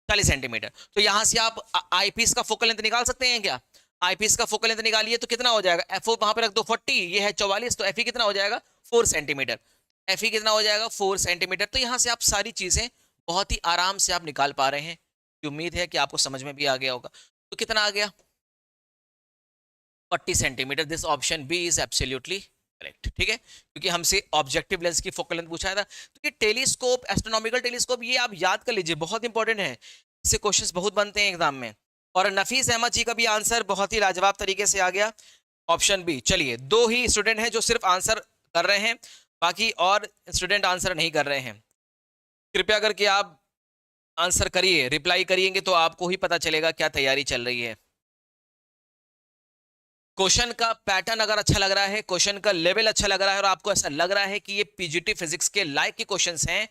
40 सेंटीमीटर। तो यहां से आप आईपीस का फोकल लेंथ निकाल सकते हैं क्या? आईपीस का फोकल लेंथ निकालिए तो कितना हो जाएगा? FO वहां पे रख दो 40, ये है 44, तो FE कितना हो जाएगा? 4 सेंटीमीटर। FE कितना हो जाएगा? 4 सेंटीमीटर। तो यहां से आप सारी चीजें बहुत ही आराम से आप निकाल पा रहे हैं। उम्मीद है कि आपको समझ में भी आ गया होगा। तो कितना आ गया? 40 centimetre. This option B is absolutely correct, ठीक है, क्योंकि हमसे ऑब्जेक्टिव लेंस की फोकल लेंथ पूछा था। तो ये टेलीस्कोप, एस्ट्रोनॉमिकल टेलीस्कोप, ये आप याद कर लीजिए, बहुत इंपॉर्टेंट है, इससे क्वेश्चंस बहुत बनते हैं एग्जाम में। और नफीस अहमद जी का भी आंसर बहुत ही लाजवाब तरीके से आ गया, ऑप्शन बी। चलिए 2 ही स्टूडेंट हैं जो सिर्फ आंसर कर रहे हैं, बाकी और स्टूडेंट आंसर नहीं कर रहे हैं। कृपया करके आप आंसर करिए, रिप्लाई करिएंगे तो आपको ही पता चलेगा क्या तैयारी चल रही है। क्वेश्चन का पैटर्न अगर अच्छा लग रहा है, क्वेश्चन का लेवल अच्छा लग रहा है, और आपको ऐसा लग रहा है कि ये पीजीटी फिजिक्स के लायक के क्वेश्चंस हैं,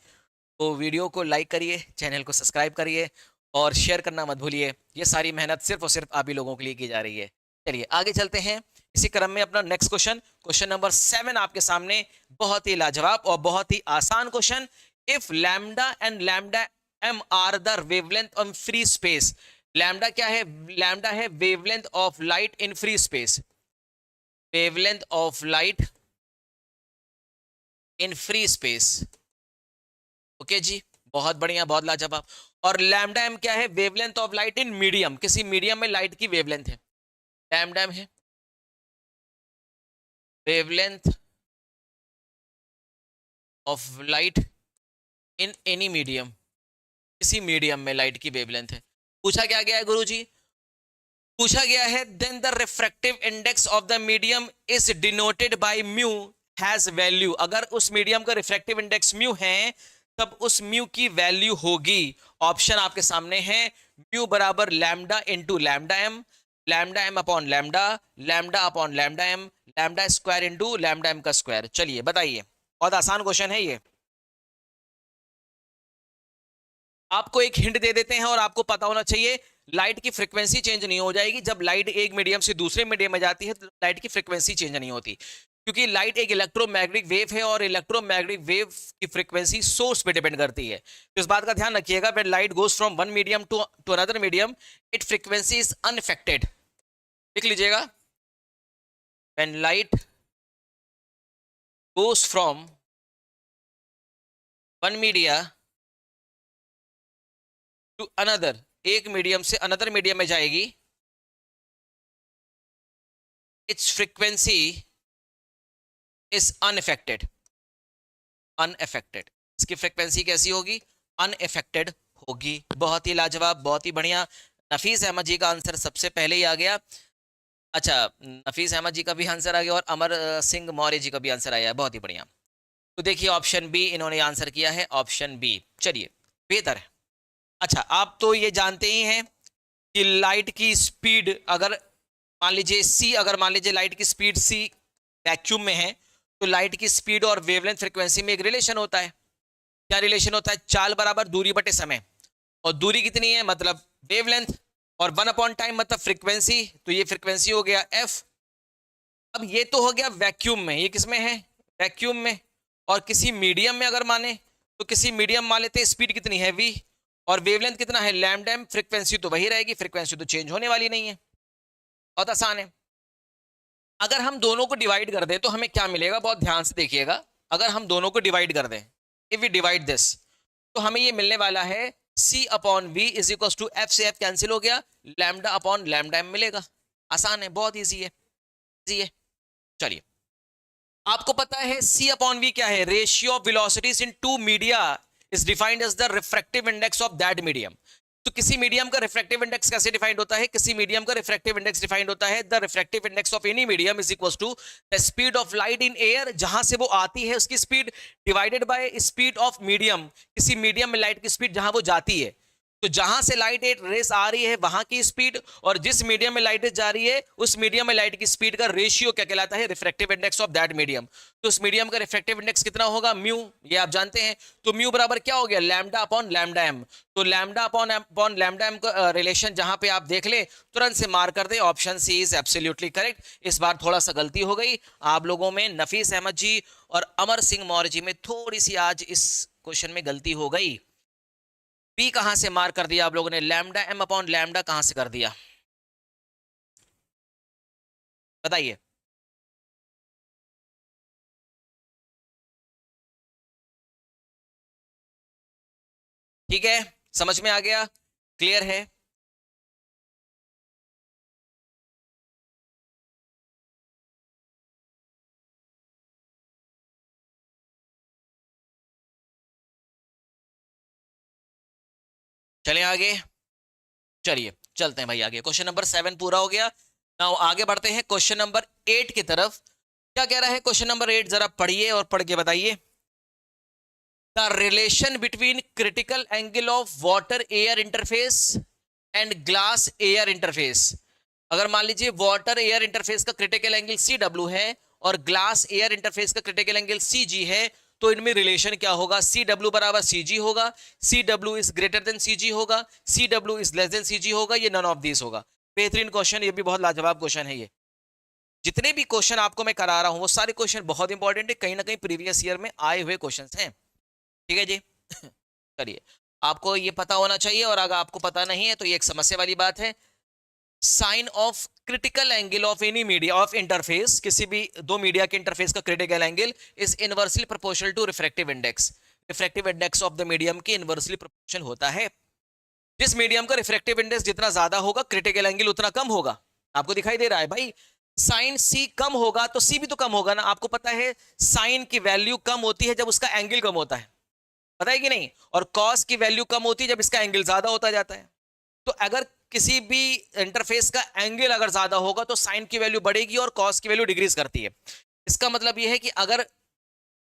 तो वीडियो को लाइक करिए, चैनल को सब्सक्राइब करिए और शेयर करना मत भूलिए। ये सारी मेहनत सिर्फ और सिर्फ आप ही लोगों के लिए की जा रही है। चलिए आगे चलते हैं इसी क्रम में। अपना नेक्स्ट क्वेश्चन, क्वेश्चन नंबर 7 आपके सामने, बहुत ही लाजवाब और बहुत ही आसान question. If lambda and lambda m are the wavelength of free space. Lambda क्या है? लैम्डा है wavelength of light in free space, wavelength of light in free space. Okay जी, बहुत बढ़िया, बहुत लाजवाब। और लैम्डा एम क्या है? Wavelength of light in medium, किसी मीडियम में लाइट की वेवलेंथ है, लैम्डा एम है wavelength of light in any medium, किसी मीडियम में लाइट की वेवलेंथ है। पूछा क्या गया है गुरुजी? पूछा गया है then the refractive index of the medium is denoted by mu has value. अगर उस मीडियम का रिफ्रैक्टिव इंडेक्स म्यू है तब उस म्यू की वैल्यू होगी। ऑप्शन आपके सामने है, म्यू बराबर lambda into lambda M, lambda M upon lambda, lambda upon lambda M, lambda square into lambda M का स्क्वायर। चलिए बताइए, बहुत आसान क्वेश्चन है ये। आपको एक हिंट दे देते हैं और आपको पता होना चाहिए लाइट की फ्रीक्वेंसी चेंज नहीं हो जाएगी। जब लाइट एक मीडियम से दूसरे मीडियम में जाती है तो लाइट की फ्रीक्वेंसी चेंज नहीं होती, क्योंकि लाइट एक इलेक्ट्रोमैग्नेटिक वेव है और इलेक्ट्रोमैग्नेटिक वेव की फ्रीक्वेंसी सोर्स पे डिपेंड करती है। तो इस बात का ध्यान रखिएगा, when light goes from one medium to another medium it frequency is unaffected. लिख लीजिएगा, when light goes from one media to another, एक मीडियम से अनदर मीडियम में जाएगी, it's frequency is unaffected. Unaffected, इसकी फ्रीक्वेंसी कैसी होगी? अनअफेक्टेड होगी। बहुत ही लाजवाब, बहुत ही बढ़िया। नफीस अहमद जी का आंसर सबसे पहले ही आ गया। अच्छा, नफीस अहमद जी का भी आंसर आ गया और अमर सिंह मौर्य जी का भी आंसर आया है, बहुत ही बढ़िया। तो देखिए ऑप्शन बी इन्होंने आंसर किया है, ऑप्शन बी। चलिए बेहतर है। अच्छा, आप तो ये जानते ही हैं कि लाइट की स्पीड अगर मान लीजिए सी, अगर मान लीजिए लाइट की स्पीड सी वैक्यूम में है तो लाइट की स्पीड और वेवलेंथ फ्रीक्वेंसी में एक रिलेशन होता है। क्या रिलेशन होता है? चाल बराबर दूरी बटे समय, और दूरी कितनी है मतलब वेवलेंथ, और वन अपॉन टाइम मतलब फ्रीक्वेंसी, तो ये फ्रीक्वेंसी हो गया एफ। अब ये तो हो गया वैक्यूम में, ये किसमें है? वैक्यूम में। और किसी मीडियम में अगर माने तो किसी मीडियम मान लेते हैं, स्पीड कितनी है वी, और वेवलेंथ कितना है लैम्डा एम, फ्रीक्वेंसी तो वही रहेगी, फ्रीक्वेंसी तो चेंज होने वाली नहीं है। बहुत आसान है। अगर हम दोनों को डिवाइड कर दें तो हमें क्या मिलेगा? बहुत ध्यान से देखिएगा। अगर हम दोनों को डिवाइड कर दें, इफ वी डिवाइड दिस, तो हमें ये मिलने वाला है C upon V is equal to F से एफ कैंसिल हो गया, लैम्डा अपॉन लैम्डा एम मिलेगा। आसान है, बहुत ईजी है, इजी है। चलिए, आपको पता है C अपॉन वी क्या है? Ratio of velocities in two media is defined as the refractive index of that medium. तो किसी मीडियम का रिफ्रैक्टिव इंडेक्स कैसे डिफाइंड होता है? किसी मीडियम का रिफ्रैक्टिव इंडेक्स डिफाइंड होता है, the refractive index of any medium is equal to the speed of light in air, जहां से वो आती है उसकी speed, divided by speed of medium, किसी मीडियम में लाइट की स्पीड जहां वो जाती है। तो जहां से लाइट एक रेस आ रही है वहां की स्पीड, और जिस मीडियम में लाइट जा रही है उस मीडियम में लाइट की स्पीड का रेशियो क्या कहलाता है? Refractive index of that medium. तो उस मीडियम का रिफ्रैक्टिव इंडेक्स कितना होगा? म्यू, ये आप जानते हैं। तो म्यू बराबर क्या हो गया? Lambda upon lambda m. तो लैम्डा अपॉन लैम्डा एम का रिलेशन जहां पे आप देख ले तुरंत से मार कर दे, option C is absolutely correct. इस बार थोड़ा सा गलती हो गई आप लोगों में, नफीस अहमद जी और अमर सिंह मौर्य जी में थोड़ी सी आज इस क्वेश्चन में गलती हो गई। पी कहां से मार कर दिया आप लोगों ने? लैम्डा एम अपॉन लैम्डा कहां से कर दिया बताइए? ठीक है, समझ में आ गया, क्लियर है। चलें आगे, चलिए चलते हैं भाई आगे। क्वेश्चन नंबर 7 पूरा हो गया। नाउ आगे बढ़ते हैं क्वेश्चन नंबर 8 की तरफ। क्या कह रहा है क्वेश्चन नंबर 8? जरा पढ़िए और पढ़ के बताइए। The relation between critical angle of water air interface and glass air interface. अगर मान लीजिए वाटर एयर इंटरफेस का क्रिटिकल एंगल CW है और ग्लास एयर इंटरफेस का क्रिटिकल एंगल CG है, तो इनमें रिलेशन क्या होगा? CW बराबर CG होगा, CW is greater than CG होगा, CW is less than CG होगा, ये नन ऑफ दिस होगा। बेहतरीन क्वेश्चन, ये भी बहुत लाजवाब क्वेश्चन है। ये जितने भी क्वेश्चन आपको मैं करा रहा हूं वो सारे क्वेश्चन बहुत इंपॉर्टेंट है, कहीं ना कहीं प्रीवियस ईयर में आए हुए क्वेश्चन हैं। ठीक है जी। चलिए, आपको ये पता होना चाहिए, और अगर आपको पता नहीं है तो ये एक समस्या वाली बात है। Sine of critical angle of any media of interface, किसी भी दो मीडिया के इंटरफेस का critical angle is inversely proportional to refractive index. Refractive index of the medium की इनवर्सली प्रोपोर्शनल होता है। जिस मीडियम का रिफ्रैक्टिव इंडेक्स जितना ज्यादा होगा क्रिटिकल एंगल उतना कम होगा। आपको दिखाई दे रहा है भाई, साइन सी कम होगा तो सी भी तो कम होगा ना। आपको पता है साइन की वैल्यू कम होती है जब उसका एंगल कम होता है, पता है कि नहीं, और कॉस की वैल्यू कम होती है जब इसका एंगल ज्यादा होता जाता है। तो अगर किसी भी इंटरफेस का एंगल अगर ज्यादा होगा तो साइन की वैल्यू बढ़ेगी और कॉस की वैल्यू डिक्रीज करती है। इसका मतलब यह है कि अगर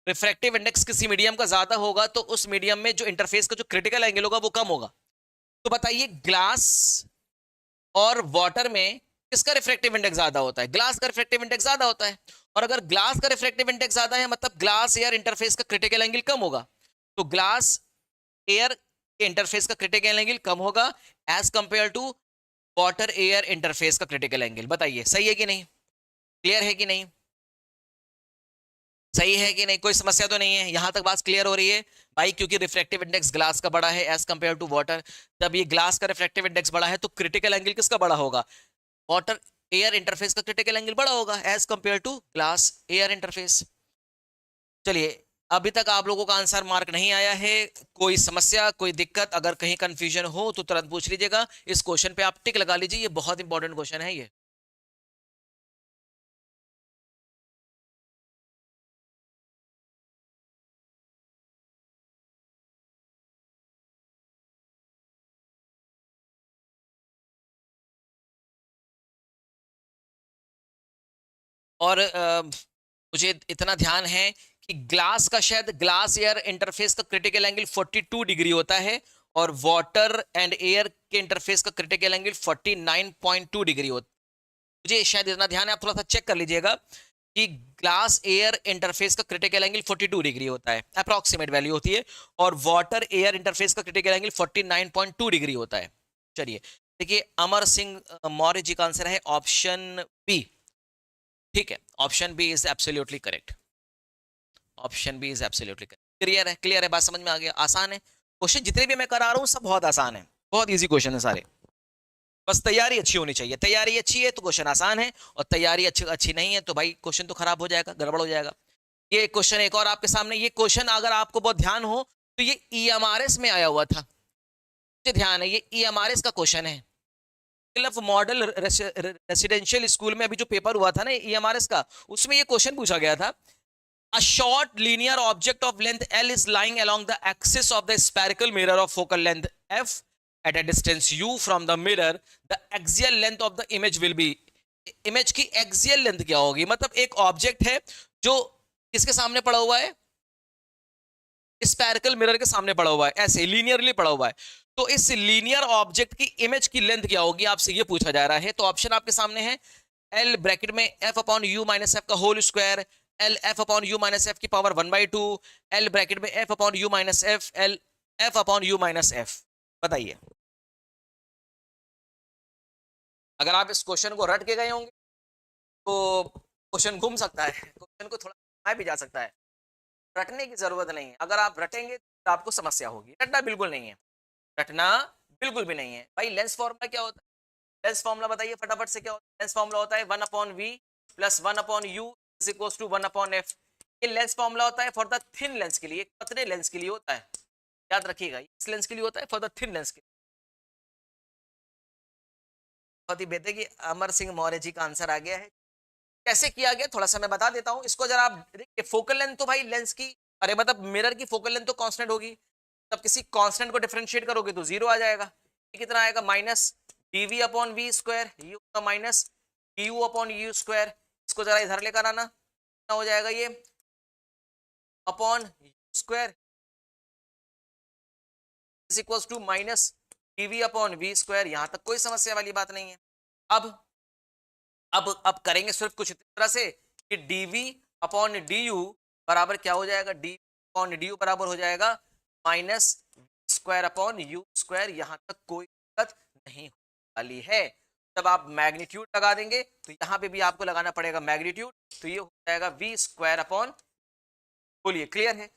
रिफ्रैक्टिव इंडेक्स किसी मीडियम का ज्यादा होगा तो उस मीडियम में जो इंटरफेस का जो क्रिटिकल एंगल होगा वो कम होगा। तो बताइए ग्लास और वाटर में किसका रिफ्रैक्टिव इंडेक्स ज्यादा होता है? ग्लास का रिफ्रैक्टिव इंडेक्स ज्यादा होता है। और अगर ग्लास का रिफ्रैक्टिव इंडेक्स ज्यादा है मतलब ग्लास एयर इंटरफेस का क्रिटिकल एंगल कम होगा। तो ग्लास एयर के इंटरफेस का क्रिटिकल एंगल कम होगा as compare to water air interface का क्रिटिकल एंगल। बताइए सही है कि नहीं, क्लियर है कि नहीं, सही है कि नहीं, कोई समस्या तो नहीं है, यहां तक बात क्लियर हो रही है भाई? क्योंकि रिफ्रैक्टिव इंडेक्स ग्लास का बड़ा है एज कंपेयर टू वाटर, जब ये ग्लास का रिफ्रैक्टिव इंडेक्स बड़ा है तो क्रिटिकल एंगल किसका बड़ा होगा? वाटर एयर इंटरफेस का क्रिटिकल एंगल बड़ा होगा as compare to glass air interface. चलिए, अभी तक आप लोगों का आंसर मार्क नहीं आया है, कोई समस्या कोई दिक्कत, अगर कहीं कंफ्यूजन हो तो तुरंत पूछ लीजिएगा। इस क्वेश्चन पे आप टिक लगा लीजिए, ये बहुत इंपॉर्टेंट क्वेश्चन है ये। और मुझे इतना ध्यान है कि ग्लास का शायद ग्लास एयर इंटरफेस का क्रिटिकल एंगल 42 डिग्री होता है और वाटर एंड एयर के इंटरफेस का क्रिटिकल एंगल 49.2 डिग्री होता है। मुझे शायद इतना ध्यान है, आप थोड़ा सा चेक कर लीजिएगा कि ग्लास एयर इंटरफेस का क्रिटिकल एंगल 42 डिग्री होता है, अप्रोक्सीमेट वैल्यू होती है, और वाटर एयर इंटरफेस का क्रिटिकल एंगल 49.2 डिग्री होता है। चलिए देखिए, अमर सिंह मौर्य जी का आंसर है ऑप्शन बी। ठीक है, option B is absolutely correct, option B is absolutely correct. Clear है, क्लियर है, बात समझ में आ गया? आसान है क्वेश्चन, जितने भी मैं करा रहा हूँ सब बहुत आसान है, बहुत इजी क्वेश्चन है सारे। बस तैयारी अच्छी होनी चाहिए, तैयारी अच्छी है तो क्वेश्चन आसान है, और तैयारी अच्छी अच्छी नहीं है तो भाई क्वेश्चन तो खराब हो जाएगा, गड़बड़ हो जाएगा। ये क्वेश्चन एक और आपके सामने, ये क्वेश्चन अगर आपको बहुत ध्यान हो तो ये ईएमआरएस में आया हुआ था, मुझे ध्यान है, ये ईएमआरएस का क्वेश्चन है। मॉडल रेसिडेंशियल स्कूल में अभी जो पेपर हुआ था ना ईएमआरएस का, उसमें ये क्वेश्चन पूछा गया था। A short linear object of length L is lying along the axis of the spherical mirror of focal length F at a distance U from the mirror. The axial length of the image will be. Image की axial length क्या होगी? मतलब एक object है जो किसके सामने पड़ा हुआ है? स्फेरिकल मिरर के सामने पड़ा हुआ है, ऐसे लीनियरली पड़ा हुआ है। तो इस लीनियर ऑब्जेक्ट की इमेज की लेंथ क्या होगी, आपसे ये पूछा जा रहा है। तो ऑप्शन आपके सामने है एल ब्रैकेट में f upon u minus f का whole square, L f upon u minus f की पावर 1/2, एल ब्रैकेट में f upon u minus f, L f upon u minus f. बताइए, अगर आप इस क्वेश्चन को रट के गए होंगे तो क्वेश्चन घूम सकता है, क्वेश्चन को थोड़ा घुमाया भी जा सकता है। रटने की जरूरत नहीं है, अगर आप रटेंगे तो आपको समस्या होगी, रटना बिल्कुल नहीं है, रटना बिल्कुल भी नहीं है। भाई लेंस फॉर्मूला क्या होता है? लेंस फॉर्मूला बताइए फटाफट से, क्या होता है? लेंस फॉर्मूला होता है 1/v plus 1/u is equals to 1/f। ये लेंस फॉर्मूला होता है फॉर द थिन लेंस के लिए, पतले लेंस के लिए होता है, याद रखिएगा, इस लेंस के लिए होता है, फॉर द थिन लेंस के लिए। बहुत ही बेहतर कि अमर सिंह मौर्य जी का आंसर आ गया है। कैसे किया गया थोड़ा सा मैं बता देता हूँ इसको, जरा आप देखिए। फोकल लेंथ तो भाई लेंस की, अरे मतलब मिरर की फोकल लेंथ तो कांस्टेंट होगी, तब किसी कांस्टेंट को डिफरेंशिएट करोगे तो जीरो आ जाएगा। ये कितना आएगा? Minus dv upon v square, u का minus du upon u square. इसको जरा इधर लेकर आना, क्या हो जाएगा ये? Upon u square is equals to minus dv upon v square. यहां तक कोई समस्या वाली बात नहीं है। अब करेंगे सिर्फ कुछ इस तरह से कि dv अपॉन du बराबर क्या हो जाएगा? dv अपॉन du बराबर हो जाएगा minus square upon u square. यहां तक कोई दिक्कत नहीं वाली है। जब आप मैग्नीट्यूड लगा देंगे तो यहाँ पे भी आपको लगाना पड़ेगा मैग्नीट्यूड, तो ये हो जाएगा वी स्क्वायर अपॉन, बोलिए क्लियर है?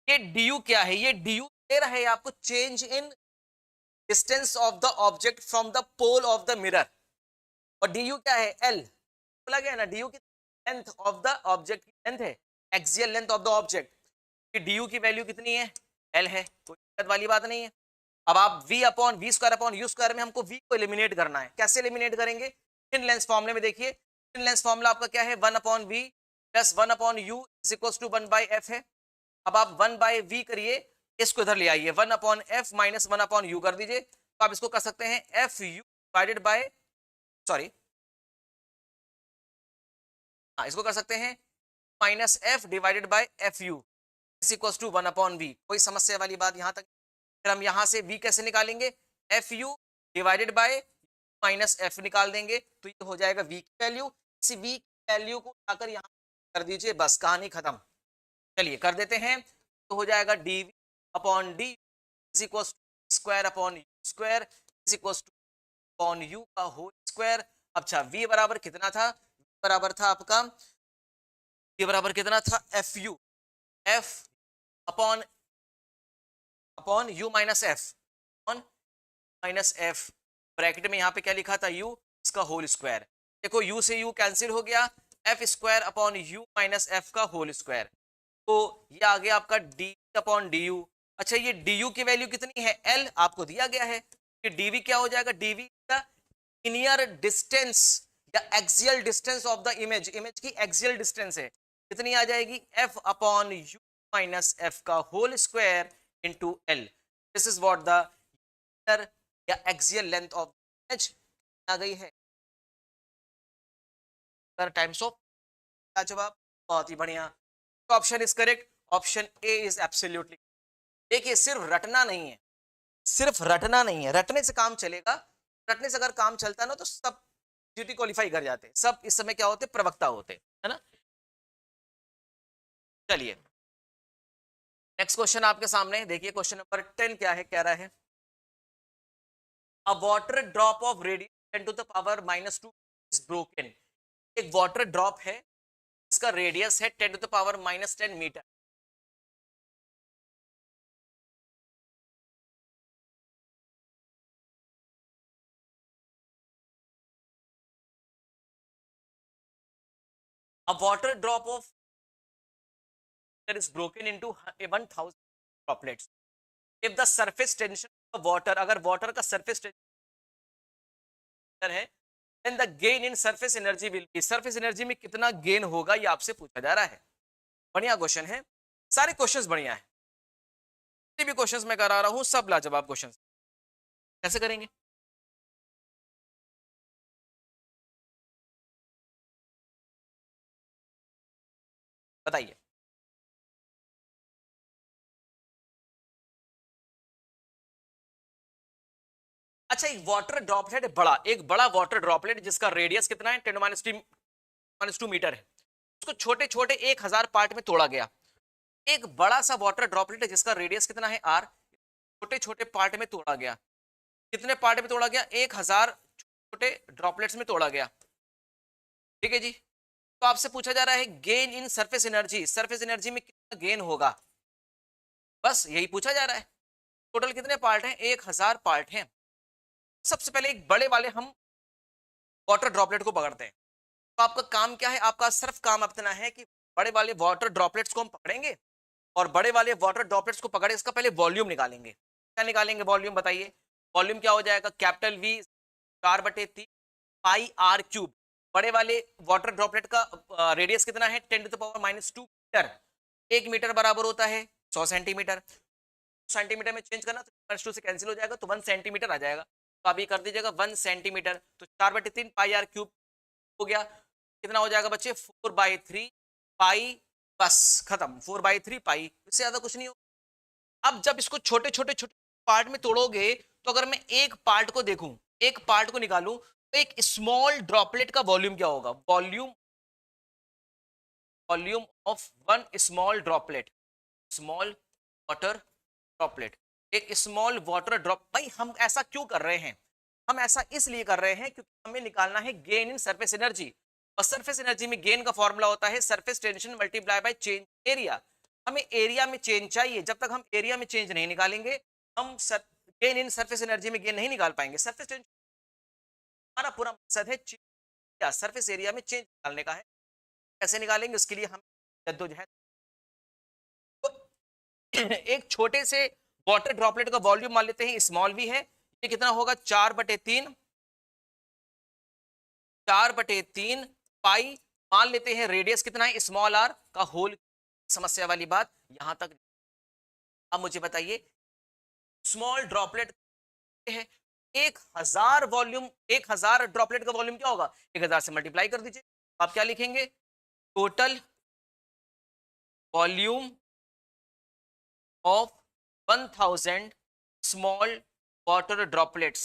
ये du क्या है? ये du दे रहा है आपको change in distance of the object from the pole of the mirror, और du क्या है? L बोला गया ना, du की लेंथ ऑफ द ऑब्जेक्ट की लेंथ है, axial length of the object की du की वैल्यू कितनी है? L है, कोई दिक्कत वाली बात नहीं है। अब आप v upon v square upon u square में हमको v को एलिमिनेट करना है। कैसे एलिमिनेट करेंगे? थिन लेंस फॉर्मूले में देखिए, थिन लेंस फॉर्मूला आपका क्या है, 1 upon v plus 1 upon u is equal to 1 by f है। अब आप 1 बाई वी करिए, इसको इधर ले आइए, 1 upon f minus 1 upon u कर दीजिए। तो आप इसको कर सकते हैं f u divided by, sorry हाँ, इसको कर सकते हैं minus f divided by f u is equal to 1 upon v. कोई समस्या वाली बात यहाँ तक? फिर हम यहाँ से v कैसे निकालेंगे, F u divided bye minus F निकाल देंगे, तो ये हो जाएगा v की वैल्यू। इसी v की वैल्यू को उठाकर यहाँ कर दीजिए, बस कहानी खत्म। चलिए कर देते हैं, तो हो जाएगा d v upon d is equal to square upon u square is equal to upon u का होल स्क्वायर। अच्छा v बराबर कितना था, बराबर था आपका, ये बराबर कितना था, F U F upon upon u minus F upon minus F, bracket में यहाँ पे क्या लिखा था, यू इसका होल स्क्वायर। देखो यू से यू कैंसिल हो गया, F square upon u minus f का होल स्क्वायर। तो ये आ गया आपका डी अपॉन डी यू। अच्छा ये डी यू की वैल्यू कितनी है, एल आपको दिया गया है, कि डीवी क्या हो जाएगा, डीवी का लिनियर डिस्टेंस या axial distance of the image, image की एक्सियल डिस्टेंस है, कितनी आ जाएगी, f upon u minus f का whole square into L. This is what the linear या axial length of the image आ गई है। टाइम्स ऑफ क्या जवाब, बहुत ही बढ़िया। तो option is correct, option A is absolutely. देखिए सिर्फ रटना नहीं है, सिर्फ रटना नहीं है, रटने से काम चलेगा, रटने से अगर काम चलता ना तो सब ड्यूटी क्वालिफाई कर जाते, सब इस समय क्या होते, प्रवक्ता होते, है ना। चलिए नेक्स्ट क्वेश्चन आपके सामने देखिए, क्वेश्चन नंबर 10 क्या है, कह रहा है a water drop of radius 10 to the power -2 is broken. एक वाटर ड्रॉप है, इसका रेडियस है 10 to the power -10 metre. A water drop of is broken into 1000 droplets. If the surface tension of water, अगर water का surface tension है, then the gain in surface energy will be, surface energy में कितना gain होगा ये आपसे पूछा जा रहा है। बढ़िया क्वेश्चन है, सारे क्वेश्चंस बढ़िया है, जितने भी क्वेश्चंस मैं करा रहा हूँ सब लाजवाब क्वेश्चंस। कैसे करेंगे, बताइए। अच्छा एक वाटर ड्रॉपलेट है बड़ा, एक बड़ा वाटर ड्रॉपलेट जिसका रेडियस कितना है 10⁻2 मीटर है, उसको छोटे छोटे 1000 पार्ट में तोड़ा गया। एक बड़ा सा वाटर ड्रॉपलेट है जिसका रेडियस कितना है आर, छोटे छोटे पार्ट में तोड़ा गया। कितने पार्ट में तोड़ा गया, 1000 छोटे ड्रॉपलेट्स में तोड़ा गया, ठीक है जी। तो आपसे पूछा जा रहा है gain in surface energy, surface energy में कितना गेन होगा, बस यही पूछा जा रहा है। टोटल कितने पार्ट हैं, 1000 पार्ट हैं। सबसे पहले एक बड़े वाले हम वाटर ड्रॉपलेट को पकड़ते हैं। तो आपका काम क्या है, आपका सिर्फ काम इतना है कि बड़े वाले वाटर ड्रॉपलेट्स को हम पकड़ेंगे और बड़े वाले वाटर ड्रॉपलेट्स को पकड़े इसका पहले वॉल्यूम निकालेंगे। क्या निकालेंगे वॉल्यूम, बताइए। वॉल्यूम क्या हो जाएगा, capital V 4/3 pi r cube. बड़े वाले वाटर ड्रॉपलेट का रेडियस कितना है 10⁻2 मीटर, 1 मीटर बराबर होता है 100 सेंटीमीटर। सेंटीमीटर में चेंज करना तो -2 से कैंसिल हो जाएगा तो 1 सेंटीमीटर आ जाएगा। तो आप ये कर दीजिएगा 1 सेंटीमीटर, तो 4/3 पाई आर क्यूब हो गया। कितना हो जाएगा बच्चे, 4/3 पाई, बस खत्म, 4/3 पाई, इससे ज्यादा कुछ नहीं हो। अब जब इसको छोटे छोटे छोटे पार्ट में तोड़ोगे तो अगर मैं एक पार्ट को देखूं, एक पार्ट को निकालूं, तो एक स्मॉल ड्रॉपलेट का वॉल्यूम क्या होगा, volume, volume of one small droplet, small water droplet, एक स्मॉल वाटर ड्रॉप। भाई हम ऐसा क्यों कर रहे हैं, हम ऐसा इसलिए कर रहे हैं क्योंकि हमें निकालना है गेन इन सरफेस एनर्जी, और सरफेस एनर्जी में गेन का फॉर्मूला होता है surface tension multiply by change area. हमें एरिया में चेंज चाहिए, जब तक हम एरिया में चेंज नहीं निकालेंगे हम गेन इन सरफेस एनर्जी में गेन नहीं निकाल पाएंगे। सरफेस टेंशन, हमारा पूरा मकसद है सरफेस एरिया में चेंज निकालने का है। कैसे निकालेंगे उसके लिए हम जद्दोजहद एक छोटे से वाटर ड्रॉपलेट का वॉल्यूम मान लेते हैं स्मॉल वी है, ये कितना होगा 4/3, 4/3 पाई, मान लेते हैं रेडियस कितना है स्मॉल आर का होल, समस्या वाली बात यहां तक। अब मुझे बताइए स्मॉल ड्रॉपलेट है, 1000 वॉल्यूम, 1000 ड्रॉपलेट का वॉल्यूम क्या होगा, 1000 से मल्टीप्लाई कर दीजिए। आप क्या लिखेंगे, total volume of 1000 small water droplets,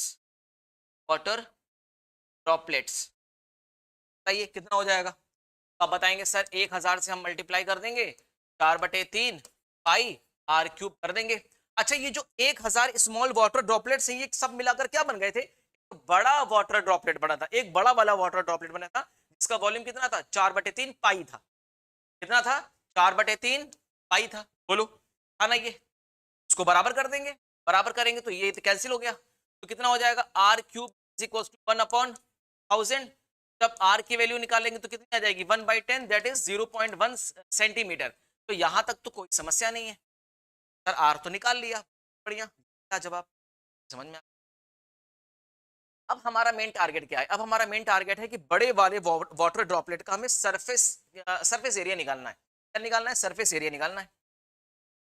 water droplets. बताइए कितना हो जाएगा। तो आप बताएंगे सर 1000 से हम मल्टीप्लाई कर देंगे 4/3 पाई आर क्यूब कर देंगे। अच्छा ये जो 1000 स्मॉल वाटर ड्रॉपलेट्स हैं ये सब मिलाकर क्या बन गए थे, बड़ा वाटर ड्रॉपलेट बना था, एक बड़ा वाला वाटर ड्रॉपलेट बना था जिसका वॉल्यूम कितना था 4/3 पाई था। कितना था 4/3 पाई था, बोलो था ना। ये इसको बराबर कर देंगे, बराबर करेंगे तो ये तो कैंसिल हो गया, तो कितना हो जाएगा r cube is equal to 1/1000। जब आर की वैल्यू निकालेंगे तो कितनी आ जाएगी 1/10, दैट इज 0.1 सेंटीमीटर। तो यहां तक तो कोई समस्या नहीं है सर, आर तो निकाल लिया, बढ़िया, क्या जवाब समझ में। अब हमारा मेन टारगेट क्या है, अब हमारा मेन टारगेट है कि बड़े वाले वाटर ड्रॉपलेट का हमें सरफेस एरिया निकालना है। क्या निकालना है, सरफेस एरिया निकालना है।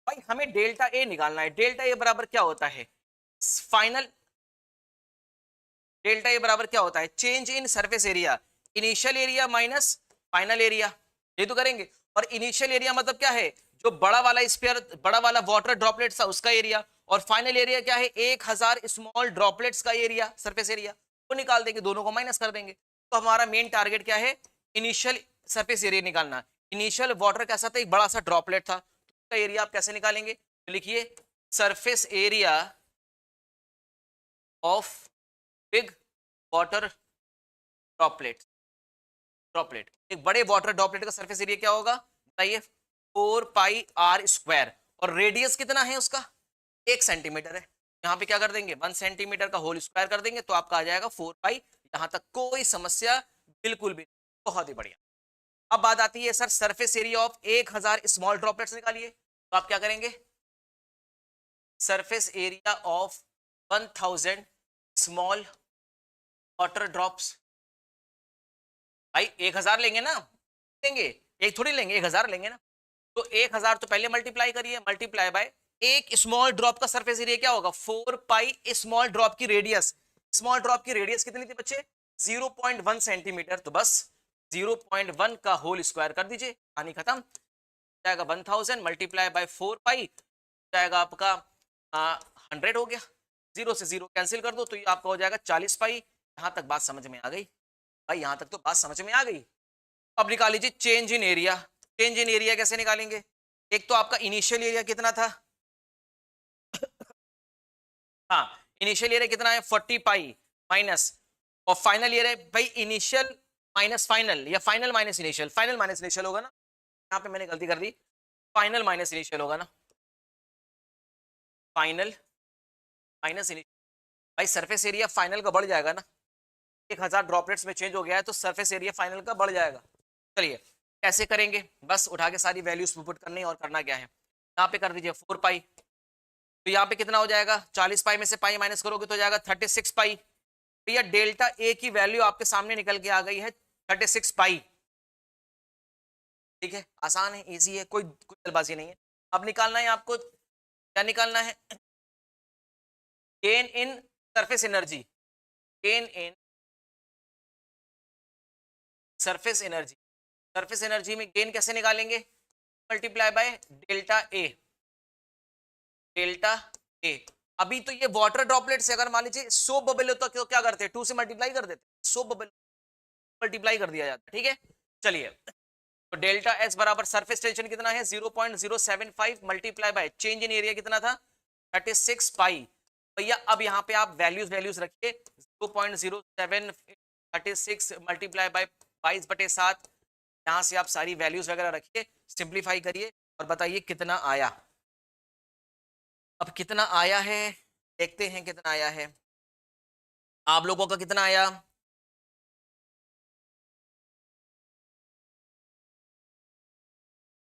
भाई हमें डेल्टा ए निकालना है। डेल्टा ए बराबर क्या होता है, फाइनल, डेल्टा ए बराबर क्या होता है, change in surface area, initial area minus final area, ये तो करेंगे। और इनिशियल एरिया मतलब क्या है, जो बड़ा वाला स्फीयर, बड़ा वाला वाटर ड्रॉपलेट था उसका एरिया, और फाइनल एरिया क्या है 1000 स्मॉल ड्रॉपलेट्स का एरिया, सरफेस एरिया, वो निकाल देंगे, दोनों को माइनस कर देंगे। तो हमारा मेन टारगेट क्या है, इनिशियल सरफेस एरिया निकालना। इनिशियल वाटर कैसा था, एक बड़ा सा ड्रॉपलेट था, तो उसका एरिया आप कैसे निकालेंगे, तो लिखिए surface area of big water droplet, droplet एक बड़े वाटर ड्रॉपलेट का सरफेस एरिया क्या होगा बताइए 4πr², और रेडियस कितना है उसका 1 सेंटीमीटर है। यहाँ पे क्या कर देंगे 1 सेंटीमीटर का होल स्क्वायर कर देंगे तो आपका आ जाएगा 4π। यहाँ तक कोई समस्या बिल्कुल भी, बहुत ही बढ़िया। अब बात आती है sir surface area of 1000 small droplets निकालिए, तो आप क्या करेंगे surface area of 1000 small water drops. भाई 1000 लेंगे ना, लेंगे एक थोड़ी लेंगे, 1000 लेंगे ना, तो 1000 तो पहले मल्टीप्लाई करिए, मल्टीप्लाई बाय एक स्मॉल ड्रॉप का सरफेस एरिया क्या होगा 4π स्मॉल ड्रॉप की रेडियस, स्मॉल ड्रॉप की रेडियस कितनी थी बच्चे 0.1 सेंटीमीटर, तो बस 0.1 का होल स्क्वायर कर दीजिए, कहानी खत्म। जाएगा 1000 मल्टीप्लाई बाय 4π, जाएगा आपका 100 हो गया, 0 से 0 कैंसिल कर दो तो ये आपका हो जाएगा 40π। यहां तक बात समझ में आ गई भाई, यहां तक तो बात समझ में आ गई। अब निकाल लीजिए change in area. Change in area कैसे निकालेंगे, एक तो आपका इनिशियल एरिया कितना था, हाँ इनिशियल एरिया कितना है 40π माइनस, और फाइनल एरिया भाई इनिशियल माइनस फाइनल, या final minus initial, final minus initial होगा ना, यहाँ पे मैंने गलती कर दी, फाइनल माइनस इनिशियल होगा ना, फाइनल माइनस इनिशियल। भाई सरफेस एरिया फाइनल का बढ़ जाएगा ना, 1000 ड्रॉपलेट्स में चेंज हो गया है तो सरफेस एरिया फाइनल का बढ़ जाएगा। चलिए कैसे करेंगे, बस उठा के सारी वैल्यूज पुट करनी और करना क्या है, यहाँ पे कर दीजिए 4π, तो यहाँ पे कितना हो जाएगा 40π में से पाई माइनस करोगे तो हो जाएगा 36π। भैया डेल्टा ए की वैल्यू आपके सामने निकल के आ गई है 36π। ठीक है, आसान है, इजी है, कोई जल्दबाजी नहीं है। अब निकालना है आपको, क्या निकालना है, gain in surface energy, gain in surface energy. Surface energy में गेन कैसे निकालेंगे, multiply by delta A, delta A. अभी तो ये वाटर ड्रॉपलेट से अगर मान लीजिए सोप बबल होता तो क्या करते हैं 2 से मल्टीप्लाई कर देते, सोप बबल मल्टीप्लाई कर दिया जाता है। ठीक है चलिए, तो डेल्टा एस बराबर सरफेस टेंशन कितना है 0.075 multiply by change in area कितना था 36π। भैया अब यहाँ पे आप वैल्यूज रखिए 0.07 36 मल्टीप्लाई बाय 22/7, यहाँ से आप सारी वैल्यूज वगैरह रखिए, सिंप्लीफाई करिए और बताइए कितना आया। अब कितना आया है देखते हैं, कितना आया है आप लोगों का, कितना आया,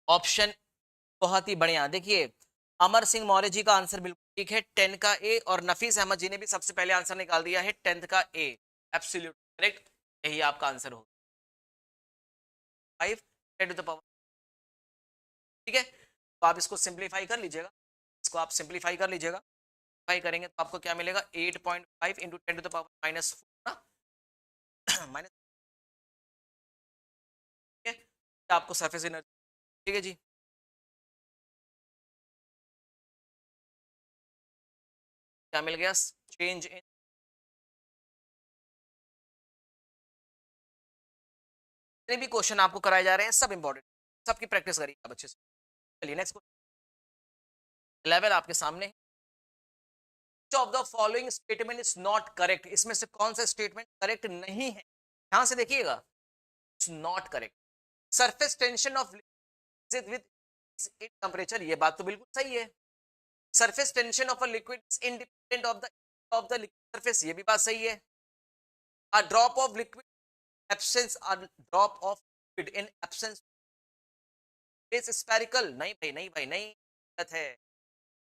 ऑप्शन बहुत ही बढ़िया। देखिए अमर सिंह मौर्य जी का आंसर बिल्कुल ठीक है 10 का ए, और नफीस अहमद जी ने भी सबसे पहले आंसर निकाल दिया है 10 का ए। एब्सोल्यूट करेक्ट, यही आपका आंसर होगा 5 10 टू द पावर। ठीक है, तो आप इसको सिंप्लीफाई कर लीजिएगा, इसको आप सिंप्लीफाई कर लीजिएगा। सिंप्लीफाई करेंगे तो आपको क्या मिलेगा 8.5 into 10 to the power minus 4 minus, ठीक है, आपको सरफेस एनर्जी। ठीक है जी, क्या मिल गया, चेंज इन, जितने भी क्वेश्चन आपको कराए जा रहे हैं सब इंपॉर्टेंट, सबकी प्रैक्टिस करिए आप अच्छे से। चलिए नेक्स्ट क्वेश्चन 11 आपके सामने। Of the following statement is not correct, इसमें से कौन सा स्टेटमेंट करेक्ट नहीं है, ध्यान से देखिएगा, it's not correct. Surface tension of with temperature, ये बात तो बिल्कुल सही है। Surface tension of a liquid is independent of the liquid surface, ये भी बात सही है। A drop of liquid absence, a drop of liquid in absence is spherical, नहीं भाई नहीं भाई नहीं, गलत है।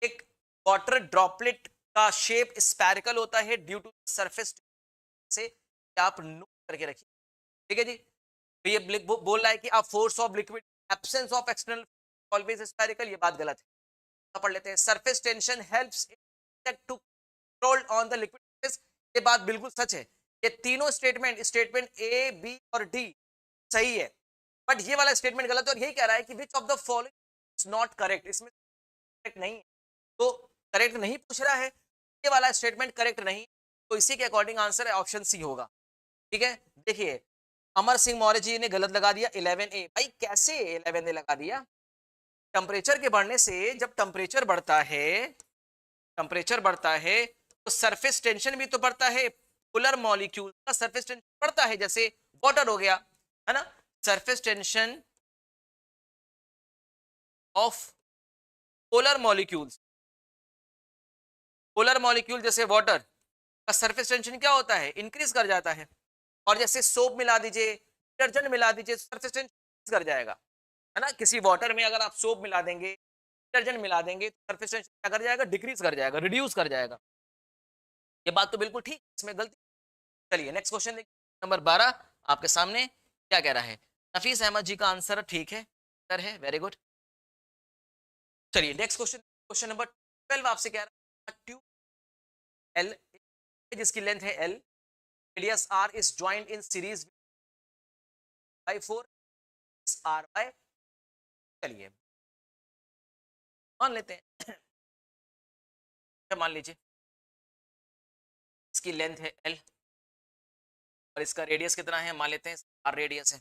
एक वाटर ड्रॉपलेट का शेप स्फेरिकल होता है ड्यू टू सरफेस से, आप नोट करके रखिए। ठीक है जी, तो ये बोल रहा है कि आप force of liquid absence of external always spherical, ये बात गलत है। पढ़ लेते हैं, surface tension helps to control on the liquid surface, ये बात बिल्कुल सच है। ये तीनों स्टेटमेंट, स्टेटमेंट ए बी और डी सही है, बट ये वाला स्टेटमेंट गलत है, और यही कह रहा है कि which of the following is not correct, इसमें करेक्ट नहीं है, तो करेक्ट नहीं पूछ रहा है, ये वाला स्टेटमेंट करेक्ट नहीं, तो इसी के अकॉर्डिंग आंसर ऑप्शन सी होगा। ठीक है, देखिए अमर सिंह मौर्य जी ने गलत लगा दिया 11A, भाई कैसे 11A लगा दिया, टेम्परेचर के बढ़ने से, जब टेम्परेचर बढ़ता है, टेम्परेचर बढ़ता है तो सरफेस टेंशन भी तो बढ़ता है, पोलर मॉलिक्यूल का सरफेस टेंशन बढ़ता है, जैसे वाटर हो गया, है ना, surface tension of polar molecules, polar molecule जैसे वाटर का सरफेस टेंशन क्या होता है, इंक्रीज कर जाता है, और जैसे सोप मिला दीजिए, डिटर्जेंट मिला दीजिए, सरफेस टेंशन कर जाएगा, है ना, किसी वाटर में अगर आप सोप मिला देंगे, डिटर्जेंट मिला देंगे, तो सरफेस टेंशन क्या कर जाएगा, डिक्रीज कर जाएगा, रिड्यूस कर जाएगा, ये बात तो बिल्कुल ठीक, इसमें गलती। चलिए नेक्स्ट क्वेश्चन देखिए, नंबर 12 आपके सामने क्या कह रहा है, नफीस अहमद जी का आंसर ठीक है, सर है, वेरी गुड। चलिए नेक्स्ट क्वेश्चन, क्वेश्चन नंबर 12 आपसे कह रहा है, ट्यूब एल जिसकी लेंथ है L, radius r is joint in series by 4 r by, चलिए मान लेते हैं मान लीजिए इसकी लेंथ है एल और इसका रेडियस कितना है, मान लेते हैं आर रेडियस है,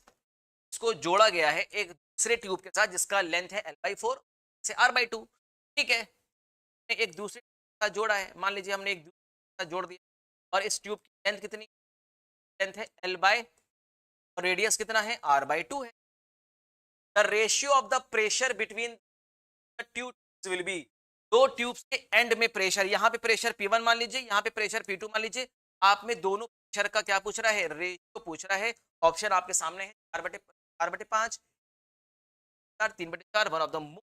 इसको जोड़ा गया है एक दूसरे ट्यूब के साथ जिसका लेंथ है L/4 से R/2, ठीक है, एक दूसरे के साथ जोड़ा है, मान लीजिए हमने एक दूसरे के साथ जोड़ दिया, और इस ट्यूब की लेंथ कितनी, लेंथ है L/ और रेडियस कितना है R/2 है। The ratio of the pressure between the tubes will be, दो ट्यूब्स के एंड में प्रेशर, यहाँ पे प्रेशर P1 मान लीजिए, यहाँ पे प्रेशर P2 मान लीजिए, आप में दोनों प्रेशर का क्या पूछ रहा है, रेशियो पूछ रहा है। ऑप्शन आपके सामने है 4/5, 3/4, वन ऑफ द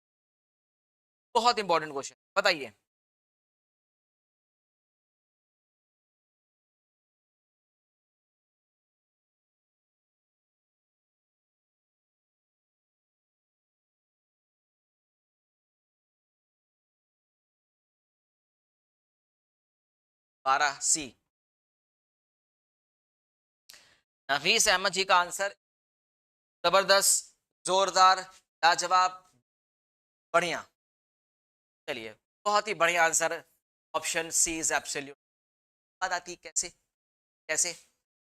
बहुत इंपॉर्टेंट क्वेश्चन, बताइए। बारह सी, नफीस अहमद जी का आंसर जबरदस्त, जोरदार, लाजवाब, बढ़िया, चलिए बहुत ही बढ़िया answer, option C is absolute. बात आती है कैसे, कैसे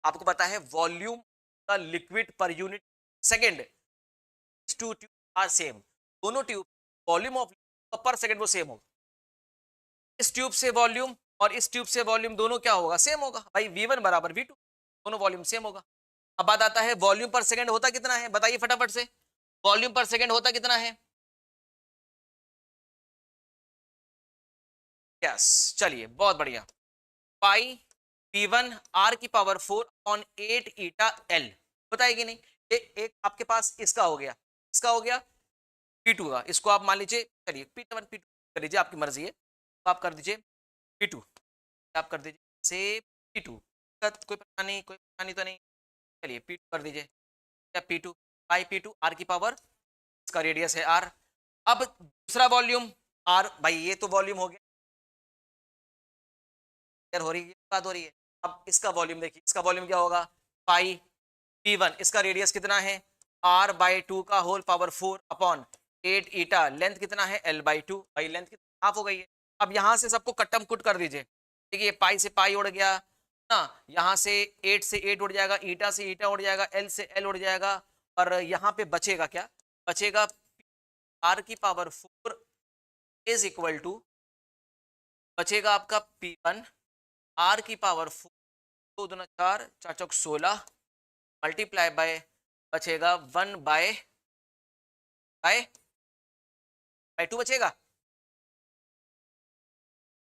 आपको पता है वॉल्यूम का लिक्विड पर unit second, two tube are same, दोनों ट्यूब वॉल्यूम ऑफ पर सेकेंड वो सेम होगा, इस ट्यूब से वॉल्यूम और इस ट्यूब से वॉल्यूम दोनों क्या होगा, सेम होगा भाई, V1 बराबर V2, दोनों वॉल्यूम सेम होगा। अब बात आता है वॉल्यूम पर सेकंड होता कितना है, बताइए फटाफट से, वॉल्यूम पर सेकंड होता कितना है, यस चलिए बहुत बढ़िया, पाई P1 R की पावर 4 ऑन 8 ईटा L, बताएगी नहीं, एक आपके पास इसका हो गया, इसका हो गया P2 का, इसको आप मान लीजिए, चलिए P1 P2 कर लीजिए, आपकी मर्जी है, तो आप कर दीजिए P2, आप कर दीजिए से P2, कोई परेशानी तो नहीं, चलिए P2 कर दीजिए, क्या P2 बाई P2 R की पावर, इसका रेडियस है R। अब दूसरा वॉल्यूम R, भाई ये तो वॉल्यूम हो गया, हो रही है बात हो रही है। अब इसका वॉल्यूम देखिए, इसका वॉल्यूम क्या होगा, पाई P1, इसका रेडियस कितना है R बाई 2 का होल पावर 4 अपॉन 8 ईटा, लेंथ कितना है L बाई 2, भाई लेंथ कितना हाफ हो गई है। अब यहाँ से सबको कट्टम कुट कर दीजिए, देखिए पाई से पाई उड़ गया ना, यहाँ से 8 से 8 उड़ जाएगा, ईटा से ईटा उड़ जाएगा, L से L उड़ जाएगा, और यहाँ पे बचेगा क्या, बचेगा R की पावर 4 इज इक्वल टू, बचेगा आपका P1 R की पावर 4, 2 दूना 4, 4 चौक 16 मल्टीप्लाई बाय, बचेगा 1 बाय 2 बचेगा,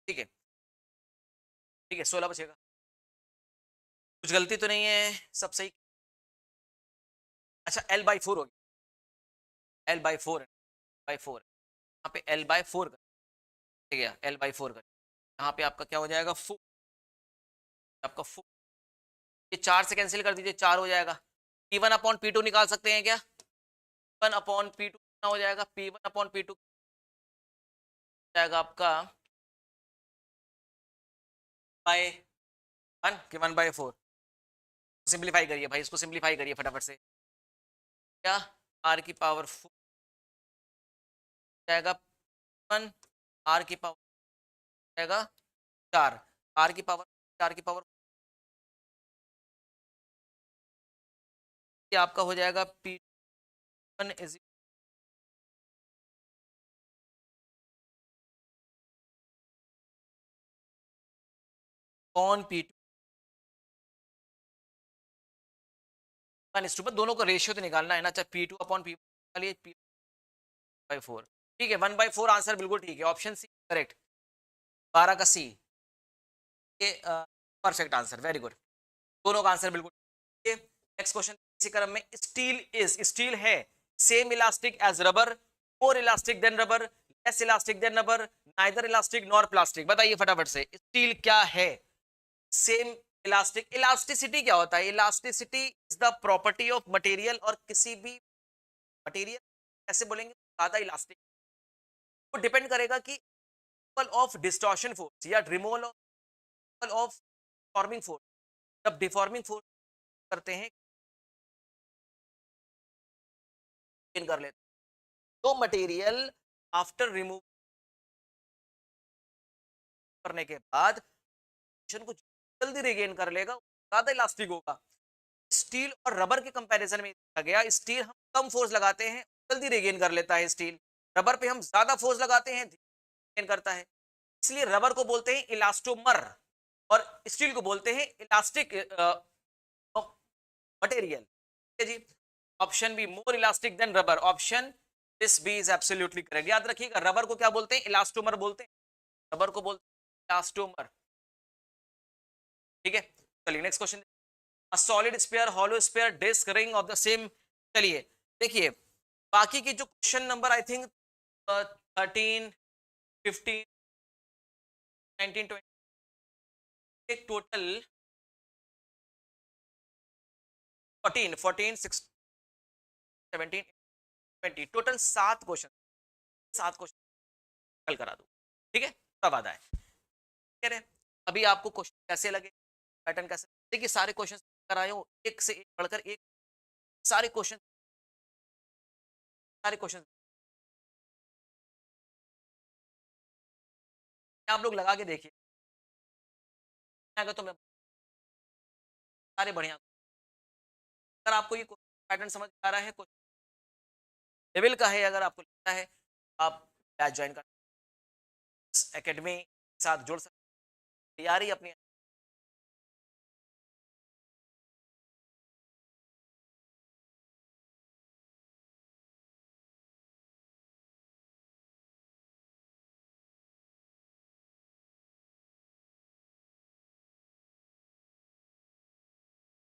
ठीक है ठीक है, 16 बचेगा, कुछ गलती तो नहीं है, सब सही। अच्छा L बाई 4 हो गया, L बाई 4 बाई 4, यहाँ पे L बाई 4 कर, ठीक है L बाई 4 कर, यहाँ पे आपका क्या हो जाएगा 4, आपका 4, ये 4 से कैंसिल कर दीजिए, 4 हो जाएगा। P1 अपॉन P2 निकाल सकते हैं क्या, P1 अपॉन P2 कितना हो जाएगा, P1 अपॉन P2 जाएगा आपका बाय 1 कि 1 बाय 4, सिंप्लीफाई करिए भाई, इसको सिंप्लीफाई करिए फटाफट से, क्या R की पावर 4 जाएगा 1, R की पावर जाएगा 4, R की पावर 4 की पावर, ये आपका हो जाएगा P1 इज ऑन P2 1:2, दोनों का रेशियो तो निकालना है ना, चाहे P2 अपॉन P निकालिए, P बाई 4, ठीक है 1 बाई 4 आंसर बिल्कुल ठीक है, ऑप्शन सी करेक्ट, 12 का सी, ये परफेक्ट आंसर, वेरी गुड, दोनों का आंसर बिल्कुल। नेक्स्ट क्वेश्चन इसी क्रम में, स्टील है same elastic as rubber, more elastic than rubber, less elastic than rubber, neither elastic nor plastic, बताइए फटाफट से, स्टील क्या है, सेम इलास्टिक, इलास्टिसिटी क्या होता है, elasticity is the property of material, और किसी भी मटेरियल ऐसे बोलेंगे ज्यादा इलास्टिक, वो डिपेंड करेगा कि ऑफ डिस्टॉर्शन फोर्स या रिमूवल ऑफ फॉर्मिंग फोर्स, जब डिफॉर्मिंग फोर्स करते हैं कर लेते हैं, तो मटेरियल आफ्टर रिमूव करने के बाद को जल्दी रिगेन कर लेगा, ज्यादा इलास्टिक होगा। स्टील और रबर के कंपैरिजन में देखा गया, स्टील हम कम फोर्स लगाते हैं जल्दी रिगेन कर लेता है स्टील, रबर पे हम ज्यादा फोर्स लगाते हैं रिगेन करता है, इसलिए रबर को बोलते हैं इलास्टोमर और स्टील को बोलते हैं इलास्टिक मटेरियल, जी। Option B more elastic than rubber, option this B is absolutely correct, याद रखिएगा रबर को क्या बोलते हैं, इलास्टोमर बोलते हैं, रबर को बोलते हैं इलास्टोमर, ठीक है। चलिए next question, a solid sphere, hollow sphere, disc, ring of the same, चलिए देखिए बाकी के जो क्वेश्चन नंबर आई थिंक 13, 15, 19, 20, एक टोटल 14, 14, 16, 17, 20, टोटल 7 क्वेश्चन, 7 क्वेश्चन कल करा दूं, ठीक है, तब आ जाए, कह रहे अभी आपको क्वेश्चन कैसे लगे, पैटर्न कैसे, देखिए सारे क्वेश्चन कराए हो, एक से एक बढ़कर एक, सारे क्वेश्चन आप लोग लगा के देखिए, अगर तो मैं सारे बढ़िया, अगर आपको ये पैटर्न समझ आ रहा है, कुछ लेवल का है, अगर आपको लगता है आप बैच ज्वाइन कर एकेडमी साथ जुड़ सकते, तैयारी अपनी